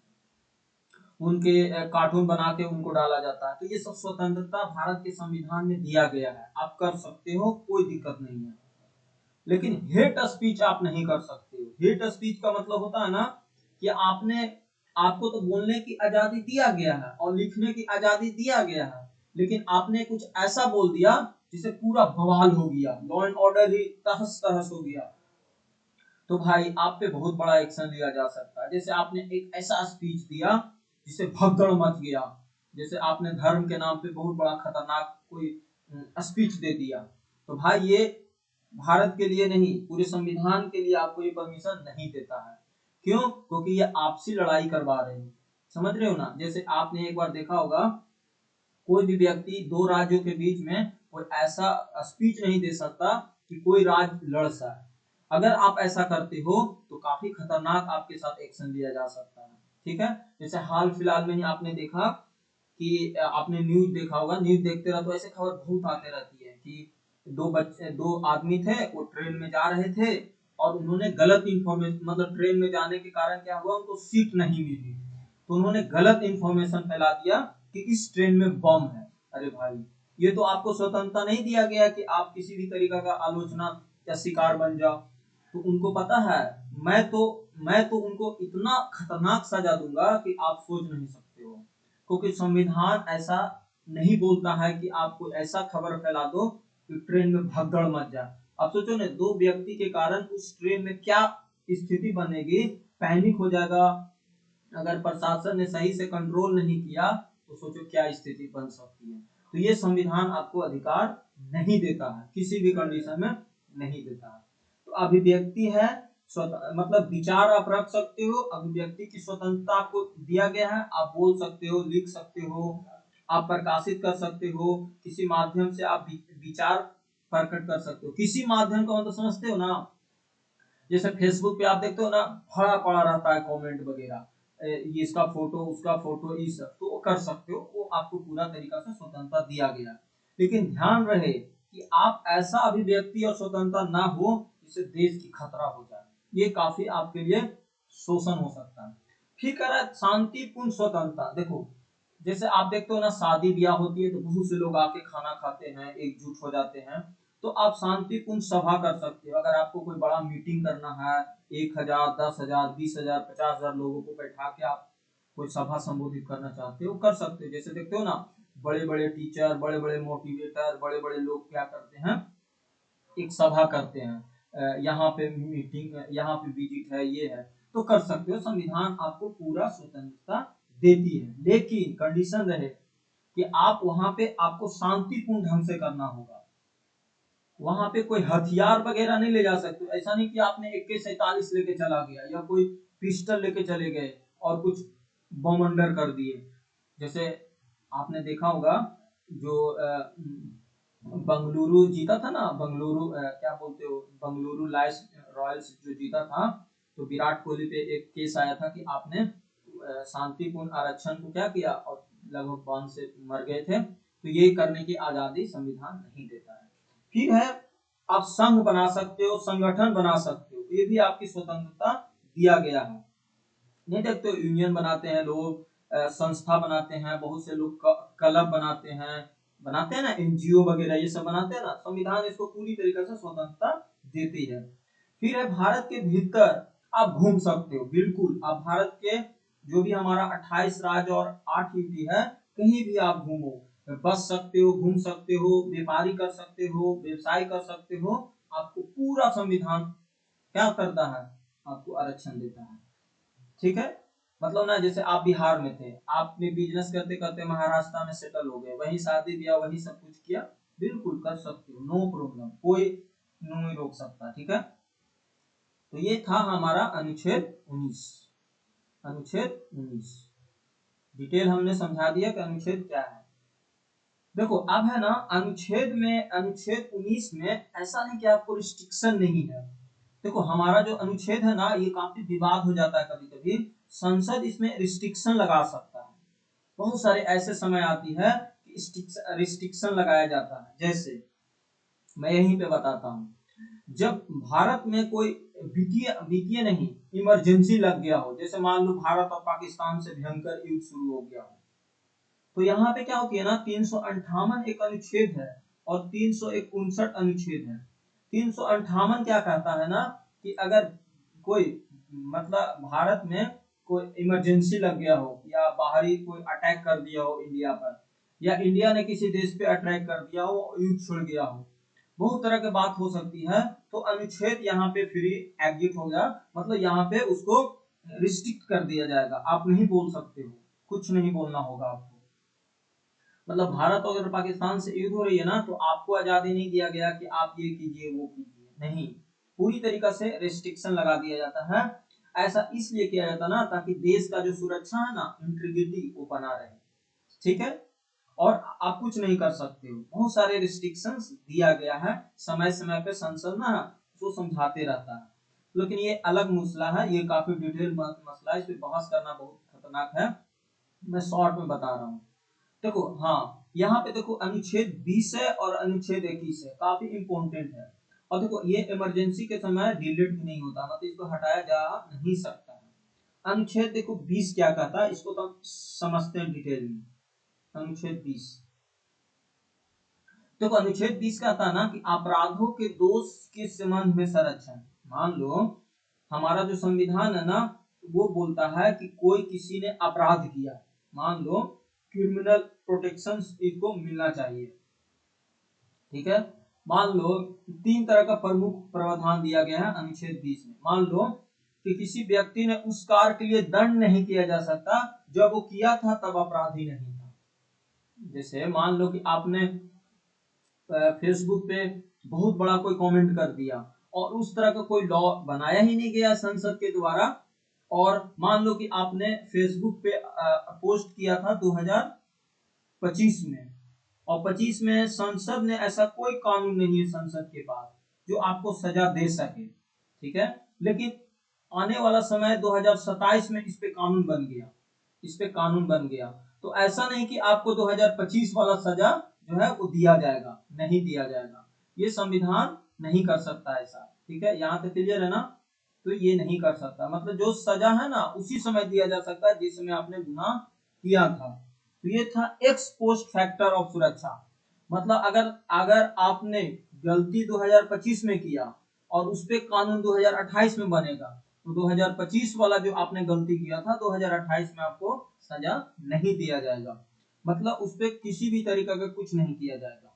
उनके कार्टून बना के उनको डाला जाता है। तो ये सब स्वतंत्रता भारत के संविधान में दिया गया है, आप कर सकते हो, कोई दिक्कत नहीं है। लेकिन हेट स्पीच आप नहीं कर सकते हो। हेट स्पीच का मतलब होता है ना कि आपको तो बोलने की आजादी दिया गया है और लिखने की आजादी दिया गया है, लेकिन आपने कुछ ऐसा बोल दिया जिसे पूरा बवाल हो गया, लॉ एंड ऑर्डर ही तहस तहस हो गया, तो भाई आप पे बहुत बड़ा एक्शन लिया जा सकता है। जैसे आपने एक ऐसा स्पीच दिया जिससे भगदड़ मच गया, जैसे आपने धर्म के नाम पे बहुत बड़ा खतरनाक कोई स्पीच दे दिया, तो भाई ये भारत के लिए नहीं, पूरे संविधान के लिए आपको ये परमिशन नहीं देता है। क्यों? क्योंकि ये आपसी लड़ाई करवा रहे हैं, समझ रहे हो ना। जैसे आपने एक बार देखा होगा, कोई भी व्यक्ति दो राज्यों के बीच में कोई ऐसा स्पीच नहीं दे सकता कि कोई राज्य लड़ जाए। अगर आप ऐसा करते हो तो काफी खतरनाक आपके साथ एक्शन लिया जा सकता है, ठीक है। जैसे हाल फिलहाल में ही आपने देखा कि आपने न्यूज देखा होगा, न्यूज देखते रहो तो ऐसे खबर बहुत आते रहती है कि दो आदमी थे, वो ट्रेन में जा रहे थे और उन्होंने गलत इंफॉर्मेशन, मतलब ट्रेन में जाने के कारण क्या हुआ, उनको सीट नहीं मिली, तो उन्होंने गलत इंफॉर्मेशन फैला दिया कि इस ट्रेन में बम है। अरे भाई, ये तो आपको स्वतंत्रता नहीं दिया गया कि आप किसी भी तरीका का आलोचना या शिकार बन जाओ। तो उनको पता है, मैं तो उनको इतना खतरनाक सजा दूंगा कि आप सोच नहीं सकते हो, क्योंकि संविधान ऐसा नहीं बोलता है कि आपको ऐसा खबर फैला दो कि ट्रेन में भगदड़ मच जाए। अब सोचो ना, दो व्यक्ति के कारण उस ट्रेन में क्या स्थिति बनेगी, पैनिक हो जाएगा। अगर प्रशासन ने सही से कंट्रोल नहीं किया तो सोचो क्या स्थिति बन सकती है। तो ये संविधान आपको अधिकार नहीं देता है, किसी भी कंडीशन में नहीं देता है। तो अभिव्यक्ति है, मतलब विचार आप रख सकते हो, अभिव्यक्ति की स्वतंत्रता आपको दिया गया है, आप बोल सकते हो, लिख सकते हो, आप प्रकाशित कर सकते हो, किसी माध्यम से आप विचार प्रकट कर सकते हो। किसी माध्यम का मतलब समझते हो ना, जैसे फेसबुक पे आप देखते हो ना, भरा पड़ा रहता है कमेंट वगैरह, ये इसका फोटो, उसका फोटो, ये सब तो वो कर सकते हो, वो आपको पूरा तरीका से स्वतंत्रता दिया गया। लेकिन ध्यान रहे कि आप ऐसा अभिव्यक्ति और स्वतंत्रता ना हो जिससे देश की खतरा हो जाए, ये काफी आपके लिए शोषण हो सकता है। फिर कह रहा है शांतिपूर्ण स्वतंत्रता। देखो जैसे आप देखते हो ना, शादी ब्याह होती है तो बहुत से लोग आके खाना खाते हैं, एकजुट हो जाते हैं, तो आप शांतिपूर्ण सभा कर सकते हो। अगर आपको कोई बड़ा मीटिंग करना है, 1,000, 10,000, 20,000, 50,000 लोगों को बैठा के आप कोई सभा संबोधित करना चाहते हो, कर सकते हो। जैसे देखते हो ना, बड़े बड़े टीचर, बड़े बड़े मोटिवेटर, बड़े बड़े लोग क्या करते हैं, एक सभा करते हैं, यहाँ पे मीटिंग, यहाँ पे विजिट है, ये है, तो कर सकते हो। संविधान आपको पूरा स्वतंत्रता देती है, लेकिन कंडीशन रहे कि आप वहां पे आपको शांतिपूर्ण ढंग से करना होगा। वहां पे कोई हथियार वगैरह नहीं ले जा सकते। ऐसा नहीं कि आपने AK-47 लेके चला गया या कोई पिस्टल लेके चले गए और कुछ बम अंडर कर दिए। जैसे आपने देखा होगा, जो बंगलुरु जीता था ना, बंगलुरु क्या बोलते हो, बंगलुरु लायंस रॉयल्स जो जीता था, तो विराट कोहली पे एक केस आया था कि आपने शांतिपूर्ण आरक्षण को क्या किया और लगभग बांध से मर गए थे। तो ये करने की आजादी संविधान नहीं देता है। फिर है, आप संघ बना सकते हो, संगठन बना सकते हो, ये भी आपकी स्वतंत्रता दिया गया है। नहीं देखते हो, यूनियन बनाते हैं लोग, संस्था बनाते हैं, बहुत से लोग क्लब बनाते हैं ना, NGO वगैरह ये सब बनाते हैं ना। संविधान इसको पूरी तरीके से स्वतंत्रता देती है। फिर है, भारत के भीतर आप घूम सकते हो, बिल्कुल आप भारत के जो भी हमारा 28 राज्य और 8 यूटी है, कहीं भी आप घूमो, बस सकते हो, घूम सकते हो, व्यापारी कर सकते हो, व्यवसाय कर सकते हो। आपको पूरा संविधान क्या करता है, आपको आरक्षण देता है। ठीक है, मतलब ना, जैसे आप बिहार में थे, आपने बिजनेस करते करते महाराष्ट्र में सेटल हो गए, वही शादी ब्याह वही सब कुछ किया, बिल्कुल कर सकते हो, नो प्रॉब्लम, कोई नहीं रोक सकता। ठीक है, तो ये था हमारा अनुच्छेद 19। अनुच्छेद 19 डिटेल हमने समझा दिया कि अनुच्छेद क्या है। देखो अब है ना, अनुच्छेद 19 में ऐसा नहीं कि आपको रिस्ट्रिक्शन नहीं है। देखो हमारा जो अनुच्छेद है ना, ये काफी विवाद हो जाता है कभी कभी। संसद इसमें रिस्ट्रिक्शन लगा सकता है। बहुत सारे ऐसे समय आती है कि रिस्ट्रिक्शन लगाया जाता है। जैसे मैं यहीं पे बताता हूँ, जब भारत में कोई वित्तीय नहीं, इमरजेंसी लग गया हो, जैसे मान लो भारत और पाकिस्तान से भयंकर युद्ध शुरू हो गया हो, तो यहाँ पे क्या होती है ना, 358 एक अनुच्छेद है और 359 अनुच्छेद है। 358 क्या कहता है ना, कि अगर कोई, मतलब भारत में कोई इमरजेंसी लग गया हो, या बाहरी कोई अटैक कर दिया हो इंडिया पर, या इंडिया ने किसी देश पे अटैक कर दिया हो, युद्ध छिड़ गया हो, बहुत तरह की बात हो सकती है, तो अनुच्छेद यहाँ पे फ्री एग्जिट हो गया, मतलब यहाँ पे उसको रिस्ट्रिक्ट कर दिया जाएगा। आप नहीं बोल सकते हो, कुछ नहीं बोलना होगा आपको। मतलब भारत और पाकिस्तान से युद्ध हो रही है ना, तो आपको आजादी नहीं दिया गया कि आप ये कीजिए वो कीजिए, नहीं, पूरी तरीका से रेस्ट्रिक्शन लगा दिया जाता है। ऐसा इसलिए किया जाता है ना, ताकि देश का जो सुरक्षा है ना, इंटीग्रिटी वो बना रहे। ठीक है, और आप कुछ नहीं कर सकते हो, बहुत सारे रिस्ट्रिक्शंस दिया गया है। समय समय पे संसद ना उसको समझाते रहता है, लेकिन ये अलग मसला है, ये काफी डिटेल मसला है, इस पे बहस करना बहुत खतरनाक है। मैं शॉर्ट में बता रहा हूँ। देखो हाँ, यहाँ पे देखो अनुच्छेद 20 है और अनुच्छेद 21 है, काफी इंपॉर्टेंट है। और देखो ये इमरजेंसी के समय डिलीट भी नहीं होता, मतलब इसको हटाया जा नहीं सकता है। अनुच्छेद देखो 20 क्या कहता है, इसको तो हम समझते हैं डिटेल में। अनुच्छेद 20 देखो, अनुच्छेद 20 कहता है ना कि अपराधों के दोष के संबंध में संरक्षण। मान लो हमारा जो संविधान है ना, वो बोलता है कि कोई किसी ने अपराध किया, मान लो क्रिमिनल प्रोटेक्शन इसको मिलना चाहिए। ठीक है, मान लो 3 तरह का प्रमुख प्रावधान दिया गया है अनुच्छेद 20 में। मान लो कि किसी व्यक्ति ने उस कार्य के लिए दंड नहीं किया जा सकता जब वो किया था तब अपराधी नहीं था। जैसे मान लो कि आपने फेसबुक पे बहुत बड़ा कोई कमेंट कर दिया और उस तरह का कोई लॉ बनाया ही नहीं गया संसद के द्वारा, और मान लो कि आपने फेसबुक पे पोस्ट किया था 2025 में, और 25 में संसद ने, ऐसा कोई कानून नहीं है संसद के पास जो आपको सजा दे सके। ठीक है, लेकिन आने वाला समय 2027 में इस पे कानून बन गया, इस पे कानून बन गया। तो ऐसा नहीं कि आपको 2025 वाला सजा जो है वो दिया जाएगा, नहीं दिया जाएगा। ये संविधान नहीं कर सकता ऐसा, ठीक है, यहाँ पे क्लियर है ना। तो ये नहीं कर सकता, मतलब जो सजा है ना उसी समय दिया जा सकता है जिस समय आपने गुनाह किया था। तो ये था एक्स पोस्ट फैक्टर ऑफ सुरक्षा, मतलब अगर अगर आपने गलती 2025 में किया और उस पे कानून 2028 में बनेगा, तो 2025 वाला जो आपने गलती किया था 2028 में आपको सजा नहीं दिया जाएगा, मतलब उस पे किसी भी तरीके का कुछ नहीं किया जाएगा।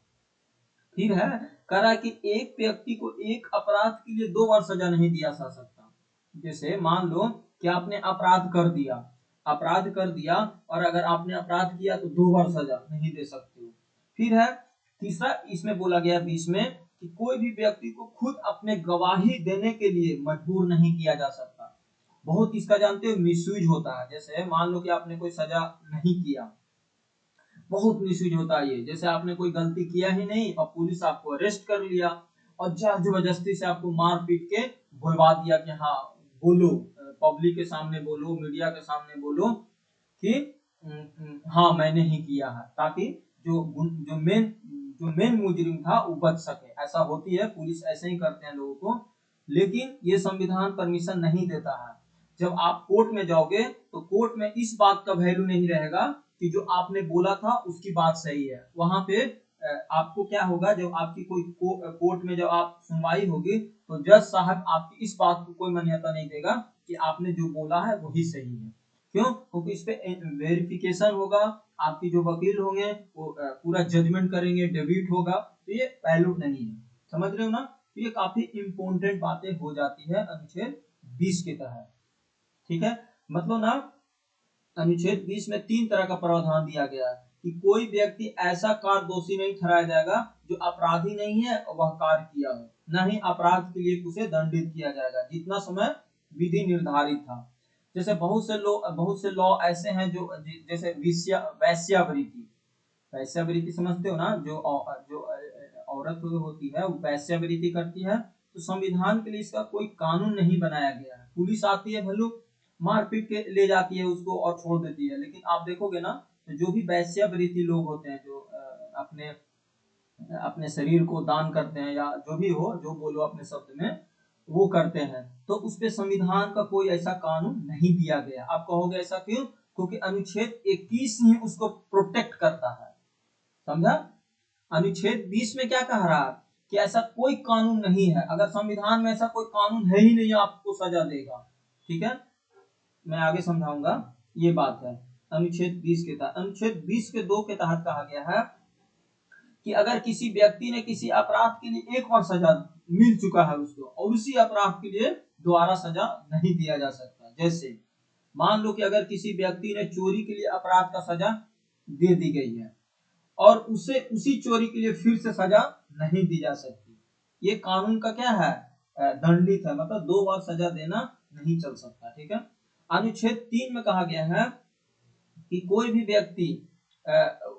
फिर है, कह रहा है कि एक व्यक्ति को एक अपराध के लिए 2 बार सजा नहीं दिया जा सकता। जैसे मान लो कि आपने अपराध कर दिया और अगर आपने अपराध किया तो 2 बार सजा नहीं दे सकते हो। फिर है तीसरा, इसमें बोला गया 20 में कि कोई भी व्यक्ति को खुद अपने गवाही देने के लिए मजबूर नहीं किया जा सकता। बहुत इसका जानते हो मिसयूज होता है, जैसे मान लो कि आपने कोई सजा नहीं किया, बहुत मिसयूज होता है ये, जैसे आपने कोई गलती किया ही नहीं और पुलिस आपको अरेस्ट कर लिया और जबरदस्ती से आपको मार पीट के बुलवा दिया कि हाँ बोलो, पब्लिक के सामने बोलो, मीडिया के सामने बोलो कि हाँ मैंने ही किया है, ताकि जो जो मेन मुजरिम था वो बच सके। ऐसा होती है, पुलिस ऐसे ही करते हैं लोगों को, लेकिन ये संविधान परमिशन नहीं देता है। जब आप कोर्ट में जाओगे तो कोर्ट में इस बात का वैल्यू नहीं रहेगा कि जो आपने बोला था उसकी बात सही है। वहां पे आपको क्या होगा, जब आपकी कोई कोर्ट में जब आप सुनवाई होगी तो जज साहब आपकी इस बात को कोई मान्यता नहीं देगा कि आपने जो बोला है वही सही है। क्यों? क्योंकि इस पे वेरिफिकेशन होगा, आपकी जो वकील होंगे वो पूरा जजमेंट करेंगे, डेब्यूट होगा, तो ये वैल्यू नहीं है। समझ रहे हो ना? तो ये काफी इंपॉर्टेंट बातें हो जाती है अनुच्छेद 20 के तहत, ठीक है। मतलब ना अनुच्छेद 20 में 3 तरह का प्रावधान दिया गया है कि कोई व्यक्ति ऐसा कार्य दोषी नहीं ठहराया जाएगा जो अपराधी नहीं है और वह कार्य किया हो, न ही अपराध के लिए उसे दंडित किया जाएगा जितना समय विधि निर्धारित था। जैसे बहुत से लॉ ऐसे हैं जो जैसे वैश्यावृत्ति, वैश्यावृत्ति समझते हो ना, जो औरत होती है वो वैश्यावृत्ति करती है, तो संविधान के लिए इसका कोई कानून नहीं बनाया गया है। पुलिस आती है, भलो मार पीट के ले जाती है उसको और छोड़ देती है, लेकिन आप देखोगे ना तो जो भी वैश्यावृत्ति लोग होते हैं, जो अपने अपने शरीर को दान करते हैं या जो भी हो, जो बोलो अपने शब्द में, वो करते हैं, तो उस पे संविधान का कोई ऐसा कानून नहीं दिया गया। आप कहोगे ऐसा क्यों? क्योंकि अनुच्छेद 21 ही उसको प्रोटेक्ट करता है, समझा। अनुच्छेद 20 में क्या कह रहा है कि ऐसा कोई कानून नहीं है, अगर संविधान में ऐसा कोई कानून है ही नहीं आपको सजा देगा, ठीक है। मैं आगे समझाऊंगा, ये बात है अनुच्छेद 20 के तहत। अनुच्छेद 20 के 2 के तहत कहा गया है कि अगर किसी व्यक्ति ने किसी अपराध के लिए एक बार सजा मिल चुका है उसको और उसी अपराध के लिए दोबारा सजा नहीं दिया जा सकता। जैसे मान लो कि अगर किसी व्यक्ति ने चोरी के लिए अपराध का सजा दे दी गई है और उसे उसी चोरी के लिए फिर से सजा नहीं दी जा सकती, ये कानून का क्या है, दंडित है, मतलब 2 बार सजा देना नहीं चल सकता, ठीक है। अनुच्छेद 3 में कहा गया है कि कोई भी व्यक्ति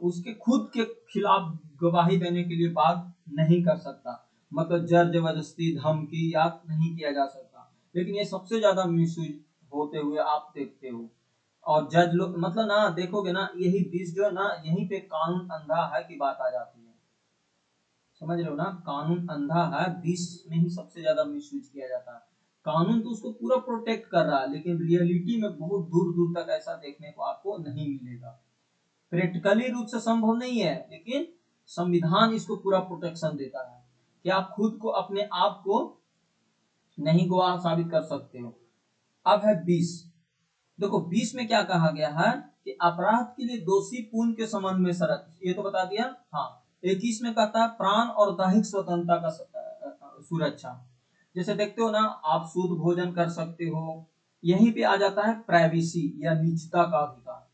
उसके खुद के खिलाफ गवाही देने के लिए बात नहीं कर सकता, मतलब जर जबरदस्ती धमकी याद नहीं किया जा सकता। लेकिन ये सबसे ज्यादा मिसयूज होते हुए आप देखते हो, और जज लोग, मतलब ना देखोगे ना यही 20 जो है ना, यहीं पे कानून अंधा है की बात आ जाती है। समझ रहे हो ना, कानून अंधा है, 20 में ही सबसे ज्यादा मिसयूज किया जाता है। कानून तो उसको पूरा प्रोटेक्ट कर रहा है, लेकिन रियलिटी में बहुत दूर दूर तक ऐसा देखने को आपको नहीं मिलेगा। प्रैक्टिकली रूप से संभव नहीं है, लेकिन संविधान इसको पूरा प्रोटेक्शन देता है कि आप खुद को अपने आप को नहीं गवाह साबित कर सकते हो। अब है 20, देखो 20 में क्या कहा गया है कि अपराध के लिए दोषी पूर्ण के संबंध में शर्त, ये तो बता दिया। हाँ, 21 में कहता है प्राण और दैहिक स्वतंत्रता का सुरक्षा। जैसे देखते हो ना, आप शुद्ध भोजन कर सकते हो, यहीं पे आ जाता है प्राइवेसी या निजता का अधिकार।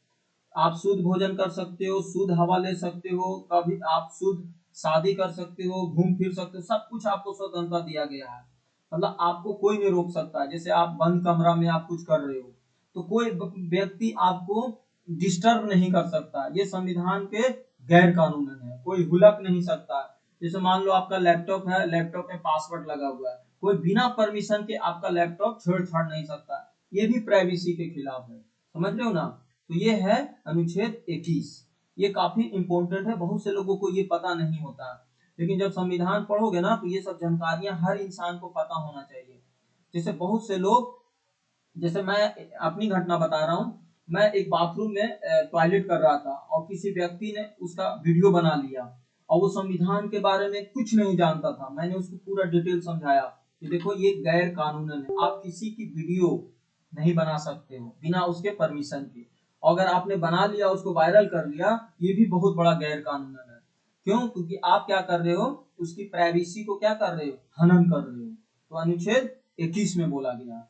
आप शुद्ध भोजन कर सकते हो, शुद्ध हवा ले सकते हो, कभी आप शुद्ध शादी कर सकते हो, घूम फिर सकते हो, सब कुछ आपको स्वतंत्रता दिया गया है, मतलब आपको कोई नहीं रोक सकता। जैसे आप बंद कमरा में आप कुछ कर रहे हो तो कोई व्यक्ति आपको डिस्टर्ब नहीं कर सकता, ये संविधान के गैर कानूनी है, कोई हुलक नहीं सकता। जैसे मान लो आपका लैपटॉप है, लैपटॉप में पासवर्ड लगा हुआ है, कोई बिना परमिशन के आपका लैपटॉप छेड़छाड़ नहीं सकता, ये भी प्राइवेसी के खिलाफ है। समझ रहे हो ना? तो ये है अनुच्छेद 21, ये काफी इंपॉर्टेंट है, बहुत से लोगों को ये पता नहीं होता। लेकिन जब संविधान पढ़ोगे ना तो ये सब जानकारियां हर इंसान को पता होना चाहिए। जैसे बहुत से लोग, जैसे मैं अपनी घटना बता रहा हूँ, मैं एक बाथरूम में टॉयलेट कर रहा था और किसी व्यक्ति ने उसका वीडियो बना लिया और वो संविधान के बारे में कुछ नहीं जानता था। मैंने उसको पूरा डिटेल समझाया कि देखो ये गैर कानूनन है, आप किसी की वीडियो नहीं बना सकते हो बिना उसके परमिशन के। और अगर आपने बना लिया, उसको वायरल कर लिया, ये भी बहुत बड़ा गैर कानूनन है। क्यों? क्योंकि आप क्या कर रहे हो, उसकी प्राइवेसी को क्या कर रहे हो, हनन कर रहे हो। तो अनुच्छेद 21 में बोला गया।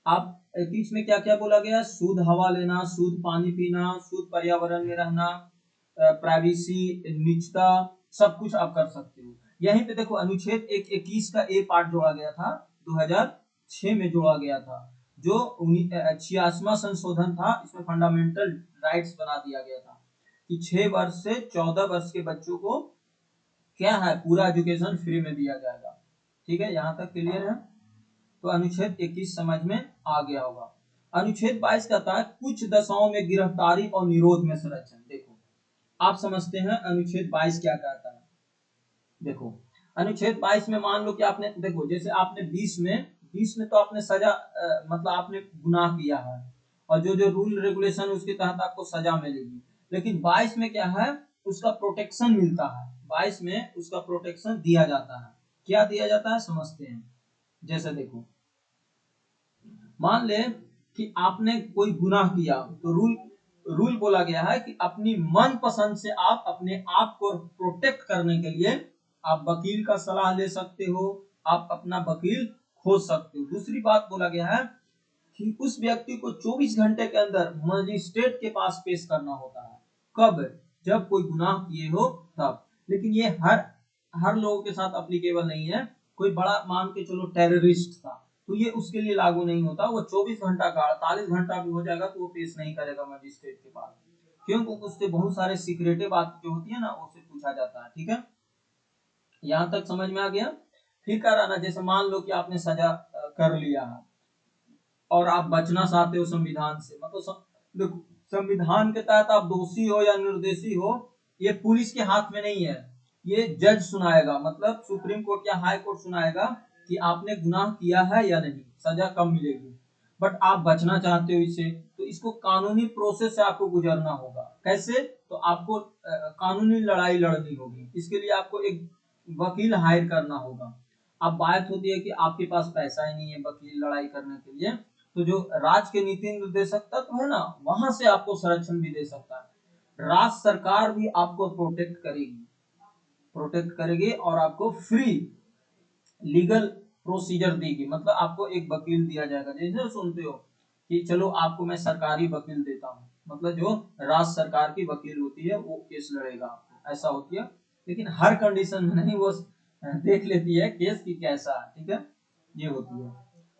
आप 21 में क्या क्या बोला गया? शुद्ध हवा लेना, शुद्ध पानी पीना, शुद्ध पर्यावरण में रहना, प्राइवेसी, निजता, सब कुछ आप कर सकते हो। यहीं पे देखो अनुच्छेद 21 का ए पार्ट जोड़ा गया था, 2006 में जोड़ा गया था, जो 86वां संशोधन था। इसमें फंडामेंटल राइट्स बना दिया गया था कि 6 वर्ष से 14 वर्ष के बच्चों को क्या है, पूरा एजुकेशन फ्री में दिया जाएगा। ठीक है, यहाँ तक क्लियर है? तो अनुच्छेद 21 समझ में आ गया होगा। अनुच्छेद 22 कहता है कुछ दशाओं में गिरफ्तारी और निरोध में संरक्षण। देखो आप समझते हैं अनुच्छेद 22 क्या कहता है। देखो अनुच्छेद 22 में मान लो कि आपने, देखो जैसे आपने 20 में तो आपने सजा मतलब आपने गुनाह किया है और जो जो रूल रेगुलेशन उसके तहत आपको सजा मिलेगी। लेकिन 22 में क्या है, उसका प्रोटेक्शन मिलता है। 22 में उसका प्रोटेक्शन दिया जाता है। क्या दिया जाता है समझते हैं। जैसे देखो मान ले कि आपने कोई गुनाह किया तो रूल बोला गया है कि अपनी मन पसंद से आप अपने आप को प्रोटेक्ट करने के लिए आप वकील का सलाह ले सकते हो, आप अपना वकील खोज सकते हो। दूसरी बात बोला गया है कि उस व्यक्ति को 24 घंटे के अंदर मजिस्ट्रेट के पास पेश करना होता है। कब? जब कोई गुनाह किए हो तब। लेकिन ये हर लोगों के साथ अप्लीकेबल नहीं है। कोई बड़ा मान के चलो टेररिस्ट था तो ये उसके लिए लागू नहीं होता। वो 24 घंटा का 48 घंटा भी हो जाएगा तो वो पेश नहीं करेगा मजिस्ट्रेट के पास। क्यों? क्योंकि उससे बहुत सारे सीक्रेटिव बात जो होती है ना उससे पूछा जाता है। ठीक है, यहाँ तक समझ में आ गया? फिर कह रहा ना, जैसे मान लो कि आपने सजा कर लिया है और आप बचना चाहते हो संविधान से, मतलब देखो संविधान के तहत आप दोषी हो या निर्दोषी हो ये पुलिस के हाथ में नहीं है। ये जज सुनाएगा, मतलब सुप्रीम कोर्ट या हाई कोर्ट सुनाएगा कि आपने गुनाह किया है या नहीं, सजा कब मिलेगी। बट आप बचना चाहते हो इससे, तो इसको कानूनी प्रोसेस से आपको गुजरना होगा। कैसे? तो आपको कानूनी लड़ाई लड़नी होगी। इसके लिए आपको एक वकील हायर करना होगा। अब बात होती है कि आपके पास पैसा ही नहीं है वकील लड़ाई करने के लिए, तो जो राज्य के नीति निर्देशक तत्व है ना, वहां से आपको संरक्षण भी दे सकता है। राज्य सरकार भी आपको प्रोटेक्ट करेगी और आपको फ्री लीगल प्रोसीजर देगी। मतलब आपको एक वकील दिया जाएगा। जैसे सुनते हो कि चलो आपको मैं सरकारी वकील देता हूँ, मतलब जो राज्य सरकार की वकील होती है वो केस लड़ेगा आपको, ऐसा होती है। लेकिन हर कंडीशन में नहीं, वो देख लेती है केस की कैसा है। ठीक है, ये होती है।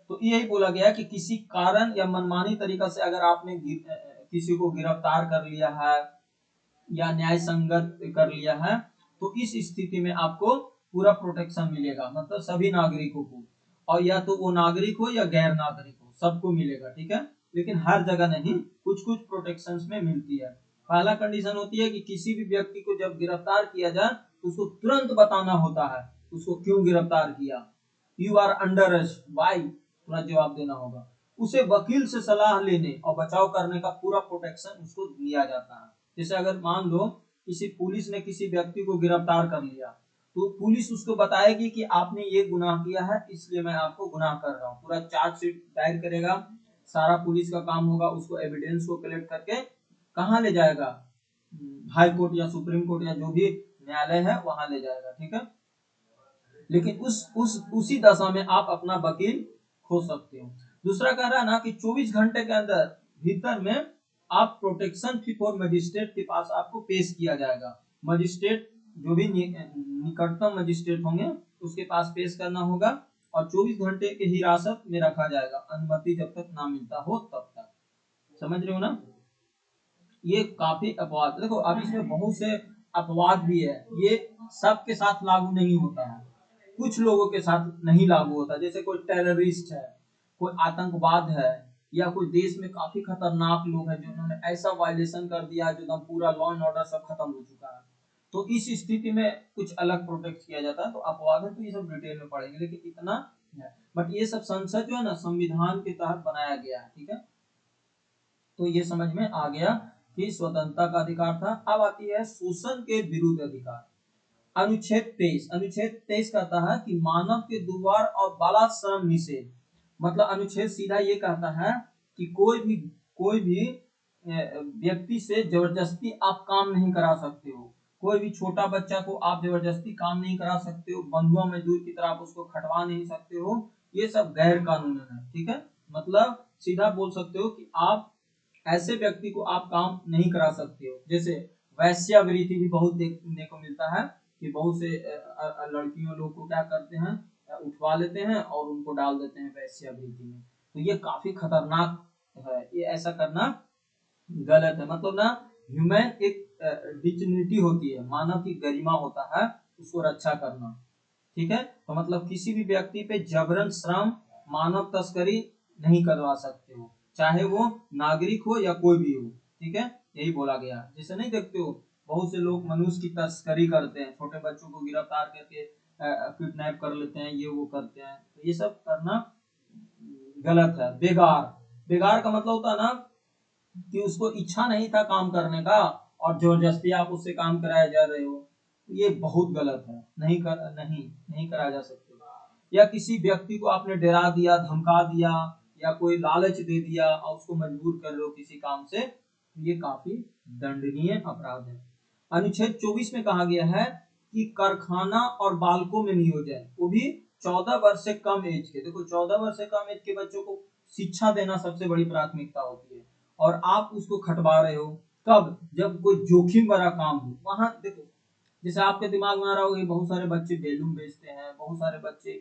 तो यही बोला गया कि किसी कारण या मनमानी तरीका से अगर आपने किसी को गिरफ्तार कर लिया है या न्याय संगत कर लिया है तो इस स्थिति में आपको पूरा प्रोटेक्शन मिलेगा, मतलब सभी नागरिकों को। और या तो वो नागरिक हो या गैर नागरिक हो, सबको मिलेगा। ठीक है, लेकिन हर जगह नहीं, कुछ कुछ प्रोटेक्शन में मिलती है। पहला कंडीशन होती है कि किसी भी व्यक्ति को जब गिरफ्तार किया जाए उसको तुरंत बताना होता है उसको क्यों गिरफ्तार किया। You are under arrest, why, तुरंत जवाब देना होगा। उसे वकील से सलाह लेने और बचाव करने का पूरा प्रोटेक्शन उसको दिया जाता है। जैसे अगर मान लो किसी पुलिस ने किसी व्यक्ति को गिरफ्तार कर लिया तो पुलिस उसको बताएगी कि आपने ये गुनाह किया है इसलिए मैं आपको गुनाह कर रहा हूँ। पूरा चार्जशीट दायर करेगा, सारा पुलिस का काम होगा। उसको एविडेंस को कलेक्ट करके कहाँ ले जाएगा, हाई कोर्ट या सुप्रीम कोर्ट या जो भी न्यायालय है वहां ले जाएगा। ठीक है, लेकिन उसी दशा में आप अपना वकील खो सकते हो। दूसरा कह रहा है ना कि 24 घंटे के अंदर भीतर में आप प्रोटेक्शन फॉर मजिस्ट्रेट के पास आपको पेश किया जाएगा। मजिस्ट्रेट जो भी निकटतम मजिस्ट्रेट होंगे उसके पास पेश करना होगा और 24 घंटे के हिरासत में रखा जाएगा, अनुमति जब तक ना मिलता हो तब तक। समझ रहे हो ना? ये काफी अपवाद, देखो अब इसमें बहुत से अपवाद भी है। ये सबके साथ लागू नहीं होता है, कुछ लोगों के साथ नहीं लागू होता। जैसे कोई टेररिस्ट है, कोई आतंकवाद है, या कोई देश में काफी खतरनाक लोग हैं जिन्होंने ऐसा वायलेशन कर दिया जो एकदम पूरा लॉ एंड ऑर्डर सब खत्म हो चुका है, तो इस स्थिति में कुछ अलग प्रोटेक्ट किया जाता है। तो अपवाद है तो ये सब डिटेल में पढ़ेंगे, लेकिन इतना है। बट ये सब संसद जो है ना संविधान के तहत बनाया गया है, ठीक है। तो ये समझ में आ गया कि स्वतंत्रता का अधिकार था। अब आती है शोषण के विरुद्ध अधिकार। अनुच्छेद 23 कहता है कि मानव के दुर्व्यवहार और बालाश्रम निषेध। मतलब अनुच्छेद सीधा ये कहता है कि कोई भी व्यक्ति से जबरदस्ती आप काम नहीं करा सकते हो। कोई भी छोटा बच्चा को आप जबरदस्ती काम नहीं करा सकते हो, बंधुआ मजदूर की तरह आप उसको खटवा नहीं सकते हो। ये सब गैर कानूनी है, ठीक है। मतलब सीधा बोल सकते हो कि आप ऐसे व्यक्ति को आप काम नहीं करा सकते हो। जैसे वैश्यावृत्ति भी बहुत देखने को मिलता है कि बहुत से लड़कियों लोग को क्या करते हैं, उठवा लेते हैं और उनको डाल देते हैं वैश्यावृत्ति में। तो ये काफी खतरनाक है, ये ऐसा करना गलत है। मतलब ना ह्यूमन एक डिग्निटी होती है, मानव की गरिमा होता है, उसको रक्षा करना, ठीक है। तो मतलब किसी भी व्यक्ति पे जबरन श्रम, मानव तस्करी नहीं करवा सकते हो, चाहे वो नागरिक हो या कोई भी हो, ठीक है। यही बोला गया। जैसे नहीं देखते हो बहुत से लोग मनुष्य की तस्करी करते हैं, छोटे बच्चों को गिरफ्तार करके किडनैप कर लेते हैं, ये वो करते हैं। तो ये सब करना गलत है। बेगार, बेगार का मतलब होता है ना कि उसको इच्छा नहीं था काम करने का और जबरदस्ती आप उससे काम कराए जा रहे हो, ये बहुत गलत है। नहीं करा जा सकता। या किसी व्यक्ति को आपने डरा दिया, धमका दिया या कोई लालच दे दिया और उसको मजबूर कर रहे हो किसी काम से, ये काफी दंडनीय अपराध है। अनुच्छेद 24 में कहा गया है कि कारखाना और बालकों में नियोजन, वो भी 14 वर्ष से कम एज के। देखो 14 वर्ष से कम एज के बच्चों को शिक्षा देना सबसे बड़ी प्राथमिकता होती है, और आप उसको खटवा रहे हो कब, जब कोई जोखिम भरा काम हो। वहां देखो, जैसे आपके दिमाग में आ रहा होगा बहुत सारे बच्चे बैलून बेचते हैं, बहुत सारे बच्चे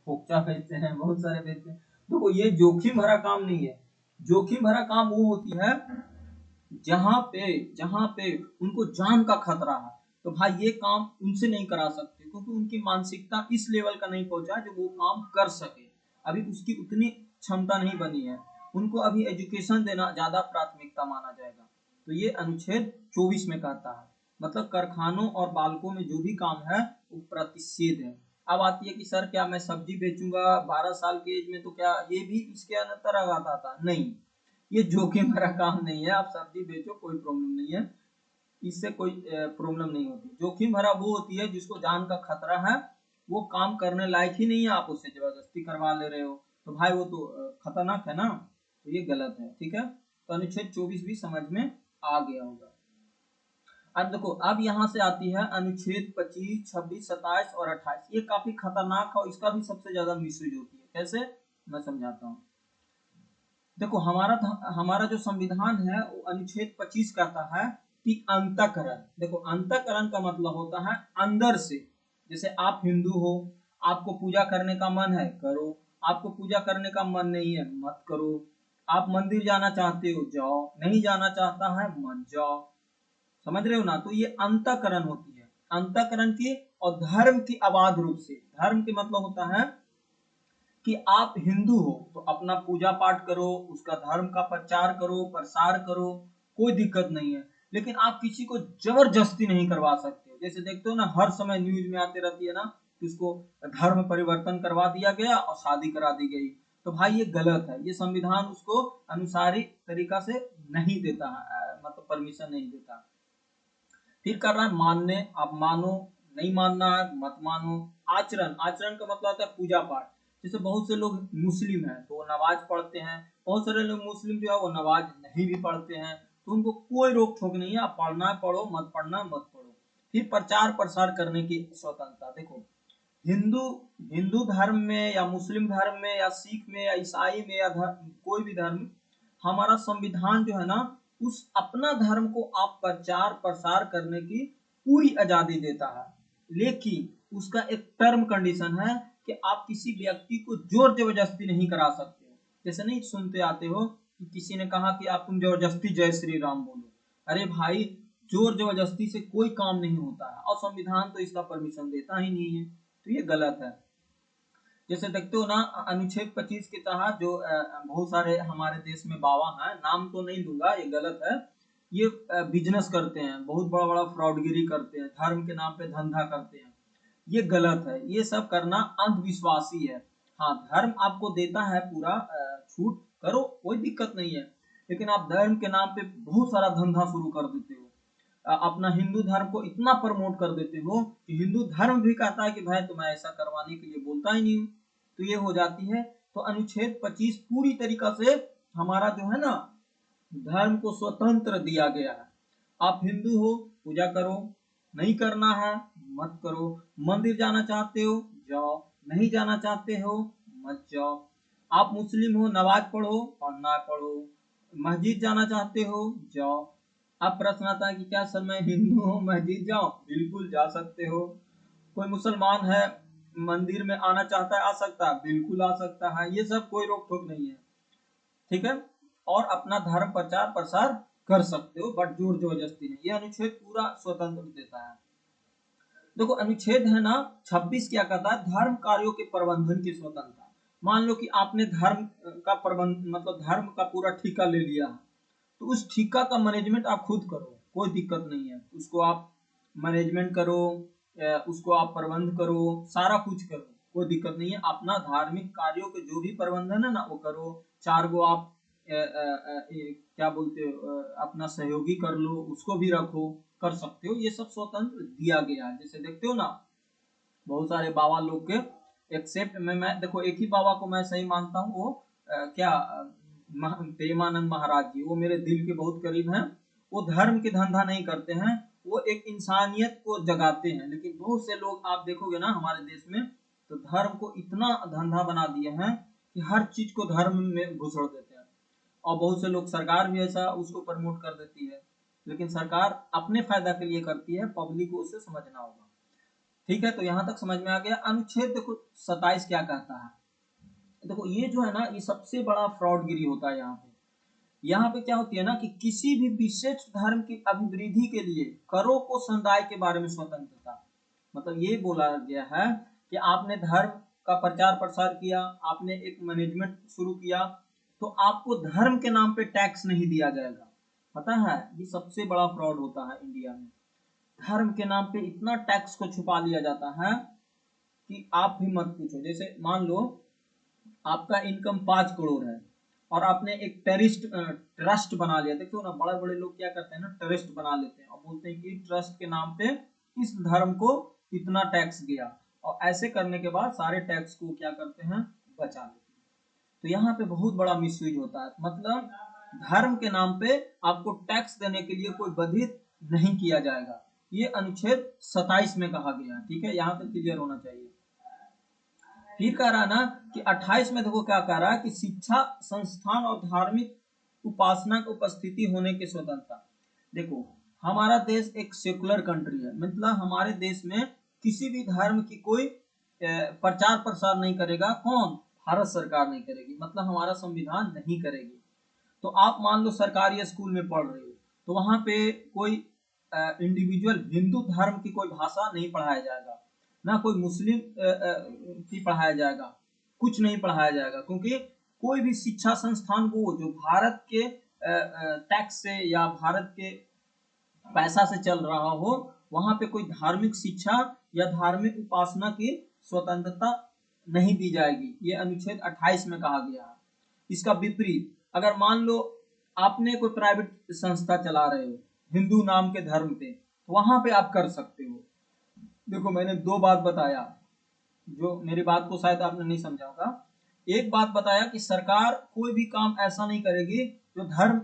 फोकचा बेचते हैं, बहुत सारे बेचते हैं। देखो ये जोखिम भरा काम नहीं है। जोखिम भरा काम वो होती है जहां पे उनको जान का खतरा है। तो भाई ये काम उनसे नहीं करा सकते, क्योंकि उनकी मानसिकता इस लेवल का नहीं पहुंचा जो वो काम कर सके। अभी उसकी उतनी क्षमता नहीं बनी है, उनको अभी एजुकेशन देना ज्यादा प्राथमिकता माना जाएगा। तो ये अनुच्छेद 24 में कहता है। मतलब कारखानों और बालकों में जो भी काम है वो प्रतिषेध है। अब आती है कि सर क्या मैं सब्जी बेचूंगा 12 साल की एज में, तो क्या ये भी इसके अंतर्गत आता था? नहीं, ये जोखिम भरा काम नहीं है। आप सब्जी बेचो, कोई प्रॉब्लम नहीं है, इससे कोई प्रॉब्लम नहीं होती। जोखिम भरा वो होती है जिसको जान का खतरा है, वो काम करने लायक ही नहीं है, आप उससे जबरदस्ती करवा ले रहे हो, तो भाई वो तो खतरनाक है ना। तो ये गलत है, ठीक है। तो अनुच्छेद 24 भी समझ में आ गया होगा। अब देखो, अब यहाँ से आती है अनुच्छेद 25, 26, 27 और 28। ये काफी खतरनाक है और इसका भी सबसे ज्यादा मिसयूज होती है। कैसे, मैं समझाता हूँ। देखो हमारा जो संविधान है वो अनुच्छेद 25 कहता है कि अंतःकरण। देखो अंतःकरण का मतलब होता है अंदर से। जैसे आप हिंदू हो, आपको पूजा करने का मन है, करो। आपको पूजा करने का मन नहीं है, मत करो। आप मंदिर जाना चाहते हो, जाओ। नहीं जाना चाहता है, मत जाओ। समझ रहे हो ना। तो ये अंतःकरण होती है, अंतःकरण की। और धर्म की अबाध रूप से, धर्म के मतलब होता है कि आप हिंदू हो तो अपना पूजा पाठ करो, उसका धर्म का प्रचार करो, प्रसार करो, कोई दिक्कत नहीं है। लेकिन आप किसी को जबरदस्ती नहीं करवा सकते। जैसे देखते हो ना, हर समय न्यूज में आते रहती है ना कि उसको धर्म परिवर्तन करवा दिया गया और शादी करा दी गई। तो भाई ये गलत है, ये संविधान उसको अनुसारी तरीका से नहीं देता है, मतलब परमिशन नहीं देता। फिर कर रहा है मानने, आप मानो, नहीं मानना है मत मानो। आचरण, आचरण का मतलब होता है पूजा पाठ। जैसे बहुत से लोग मुस्लिम हैं तो वो नमाज पढ़ते हैं, बहुत सारे लोग मुस्लिम जो है वो नमाज नहीं भी पढ़ते हैं, तो उनको कोई रोक टोक नहीं है, आप पढ़ना है पढ़ो, मत पढ़ना मत पढ़ो। फिर प्रचार प्रसार करने की स्वतंत्रता। देखो हिंदू हिंदू धर्म में या मुस्लिम धर्म में या सिख में या ईसाई में या कोई भी धर्म, हमारा संविधान जो है ना उस अपना धर्म को आप प्रचार प्रसार करने की पूरी आजादी देता है। लेकिन उसका एक टर्म कंडीशन है कि आप किसी व्यक्ति को जोर जबरदस्ती नहीं करा सकते हो। जैसे नहीं सुनते आते हो कि किसी ने कहा कि आप तुम जबरदस्ती जय श्री राम बोलो। अरे भाई, जोर जबरदस्ती से कोई काम नहीं होता है और संविधान तो इसका परमिशन देता ही नहीं है। तो ये गलत है। जैसे देखते हो ना अनुच्छेद 25 के तहत जो बहुत सारे हमारे देश में बाबा हैं, नाम तो नहीं लूंगा, ये गलत है, ये बिजनेस करते हैं, बहुत बड़ा बड़ा फ्रॉडगिरी करते हैं, धर्म के नाम पे धंधा करते हैं, ये गलत है। ये सब करना अंधविश्वासी है। हाँ, धर्म आपको देता है पूरा छूट, करो, कोई दिक्कत नहीं है, लेकिन आप धर्म के नाम पे बहुत सारा धंधा शुरू कर देते हो। अपना हिंदू धर्म को इतना प्रमोट कर देते हो कि हिंदू धर्म भी कहता है कि भाई तुम्हें ऐसा करवाने के लिए बोलता ही नहीं हूँ, तो ये हो जाती है। तो अनुच्छेद 25 पूरी तरीका से हमारा जो है ना धर्म को स्वतंत्र दिया गया है। आप हिंदू हो, पूजा करो, नहीं करना है मत करो, मंदिर जाना चाहते हो जाओ, नहीं जाना चाहते हो मत जाओ। आप मुस्लिम हो, नमाज पढ़ो और ना पढ़ो, मस्जिद जाना चाहते हो जाओ। अब प्रश्न आता है कि क्या सर मैं हिंदू हूँ मस्जिद जाओ, बिल्कुल जा सकते हो। कोई मुसलमान है मंदिर में आना चाहता है, आ सकता है, बिल्कुल आ सकता है, ये सब कोई रोक टोक नहीं है, ठीक है। और अपना धर्म प्रचार प्रसार कर सकते हो, बट जोर जबरदस्ती नहीं। ये अनुच्छेद पूरा स्वतंत्र देता है। देखो अनुच्छेद है ना 26 क्या कहता है, धर्म कार्यों के प्रबंधन की स्वतंत्रता। मान लो कि आपने धर्म का प्रबंध मतलब धर्म का पूरा ठेका ले लिया है, तो उस ठेका का मैनेजमेंट आप खुद करो, कोई दिक्कत नहीं है। उसको आप मैनेजमेंट करो, उसको आप प्रबंध करो, सारा कुछ करो, कोई दिक्कत नहीं है। अपना धार्मिक कार्यों के जो भी प्रबंधन है ना वो करो। चार गो आप क्या बोलते हो अपना सहयोगी कर लो, उसको भी रखो, कर सकते हो। ये सब स्वतंत्र दिया गया है। जैसे देखते हो ना बहुत सारे बाबा लोग के एक्सेप्ट मैं देखो एक ही बाबा को मैं सही मानता हूँ, वो प्रेमानंद महाराज जी, वो मेरे दिल के बहुत करीब हैं। वो धर्म के धंधा नहीं करते हैं, वो एक इंसानियत को जगाते हैं। लेकिन बहुत से लोग आप देखोगे ना हमारे देश में, तो धर्म को इतना धंधा बना दिए हैं कि हर चीज को धर्म में घुसड़ देते हैं। और बहुत से लोग, सरकार भी ऐसा उसको प्रमोट कर देती है, लेकिन सरकार अपने फायदा के लिए करती है, पब्लिक को उसे समझना होगा, ठीक है। तो यहाँ तक समझ में आ गया। अनुच्छेद देखो 27 क्या कहता है। देखो ये जो है ना ये सबसे बड़ा फ्रॉडगिरी होता है यहाँ पे। यहाँ पे क्या होती है ना कि किसी भी विशेष धर्म की अभिवृद्धि के लिए करों को समुदाय के बारे में स्वतंत्रता, मतलब ये बोला गया है कि आपने धर्म का प्रचार प्रसार किया, आपने एक मैनेजमेंट शुरू किया, तो आपको धर्म के नाम पे टैक्स नहीं दिया जाएगा। पता है ये सबसे बड़ा फ्रॉड होता है इंडिया में। धर्म के नाम पे इतना टैक्स को छुपा लिया जाता है कि आप भी मत पूछो। जैसे मान लो आपका इनकम 5 करोड़ है और आपने एक ट्रस्ट बना लिया। देखो ना बड़े बड़े लोग क्या करते हैं ना, ट्रस्ट बना लेते हैं और बोलते हैं कि ट्रस्ट के नाम पे इस धर्म को इतना टैक्स गया, और ऐसे करने के बाद सारे टैक्स को क्या करते हैं, बचा लेते हैं। तो यहाँ पे बहुत बड़ा मिसयूज होता है। मतलब धर्म के नाम पे आपको टैक्स देने के लिए कोई बाधित नहीं किया जाएगा। ये अनुच्छेद 27 में कहा गया है, ठीक है, यहाँ तक क्लियर होना चाहिए। फिर कह रहा ना कि 28 में देखो क्या कह रहा है कि शिक्षा संस्थान और धार्मिक उपासना की उपस्थिति होने की स्वतंत्रता। देखो हमारा देश एक सेकुलर कंट्री है, मतलब हमारे देश में किसी भी धर्म की कोई प्रचार प्रसार नहीं करेगा। कौन? भारत सरकार नहीं करेगी, मतलब हमारा संविधान नहीं करेगी। तो आप मान लो सरकारी स्कूल में पढ़ रहे हो, तो वहां पे कोई इंडिविजुअल हिंदू धर्म की कोई भाषा नहीं पढ़ाया जाएगा, ना कोई मुस्लिम की पढ़ाया जाएगा, कुछ नहीं पढ़ाया जाएगा। क्योंकि कोई भी शिक्षा संस्थान वो जो भारत के टैक्स से या भारत के पैसा से चल रहा हो, वहां पे कोई धार्मिक शिक्षा या धार्मिक उपासना की स्वतंत्रता नहीं दी जाएगी। ये अनुच्छेद 28 में कहा गया है। इसका विपरीत अगर मान लो आपने कोई प्राइवेट संस्था चला रहे हो हिंदू नाम के धर्म पे, तो वहां पे आप कर सकते हो। देखो मैंने दो बात बताया, जो मेरी बात को शायद आपने नहीं समझा होगा। एक बात बताया कि सरकार कोई भी काम ऐसा नहीं करेगी जो धर्म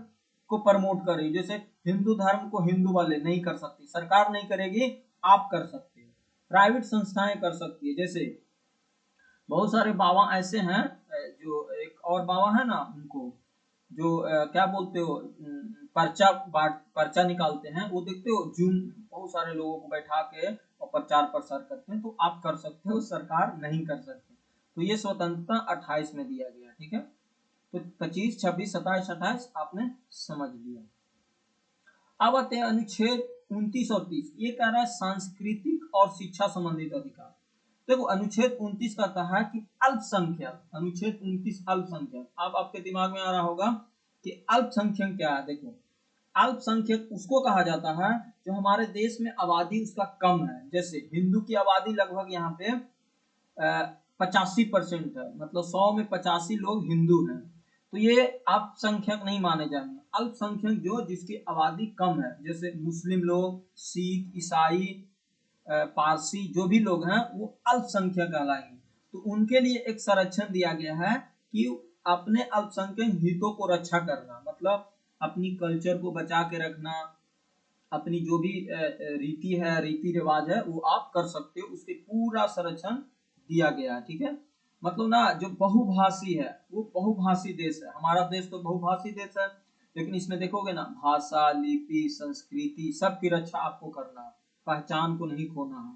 को प्रमोट करे। जैसे हिंदू धर्म को हिंदू वाले नहीं कर सकती, सरकार नहीं करेगी, आप कर सकते हो, प्राइवेट संस्थाएं कर सकती है। जैसे बहुत सारे बाबा ऐसे हैं, जो एक और बाबा है ना उनको जो क्या बोलते हो पर्चा निकालते हैं, वो देखते हो जूम बहुत सारे लोगों को बैठा के और प्रचार प्रसार करते हैं। तो आप कर सकते हो, सरकार नहीं कर सकती। तो ये स्वतंत्रता 28 में दिया गया, ठीक है। तो 25, 26, 27, 28 आपने समझ लिया। अब आते हैं अनुच्छेद 29 और 30। ये कह रहा है सांस्कृतिक और शिक्षा संबंधित अधिकार। देखो अनुच्छेद 29 का कहा है कि अल्पसंख्यक, अनुच्छेद 29 अल्पसंख्यक। अब आपके दिमाग में आ रहा होगा कि अल्पसंख्यक क्या है। देखो अल्पसंख्यक उसको कहा जाता है जो हमारे देश में आबादी उसका कम है। जैसे हिंदू की आबादी लगभग यहाँ पे 85% है, मतलब 100 में 85 लोग हिंदू हैं, तो ये अल्पसंख्यक नहीं माने जाएंगे। अल्पसंख्यक जो जिसकी आबादी कम है, जैसे मुस्लिम लोग, सिख, ईसाई, पारसी, जो भी लोग हैं वो अल्पसंख्यक कहलाएंगे। तो उनके लिए एक संरक्षण दिया गया है कि अपने अल्पसंख्यक हितों को रक्षा करना, मतलब अपनी कल्चर को बचा के रखना, अपनी जो भी रीति है, रीति रिवाज है, वो आप कर सकते हो, उसके पूरा संरक्षण दिया गया है। ठीक है, मतलब ना जो बहुभाषी है वो बहुभाषी देश है। हमारा देश तो बहुभाषी देश है, लेकिन इसमें देखोगे ना भाषा, लिपि, संस्कृति सब की रक्षा आपको करना है, पहचान को नहीं खोना है।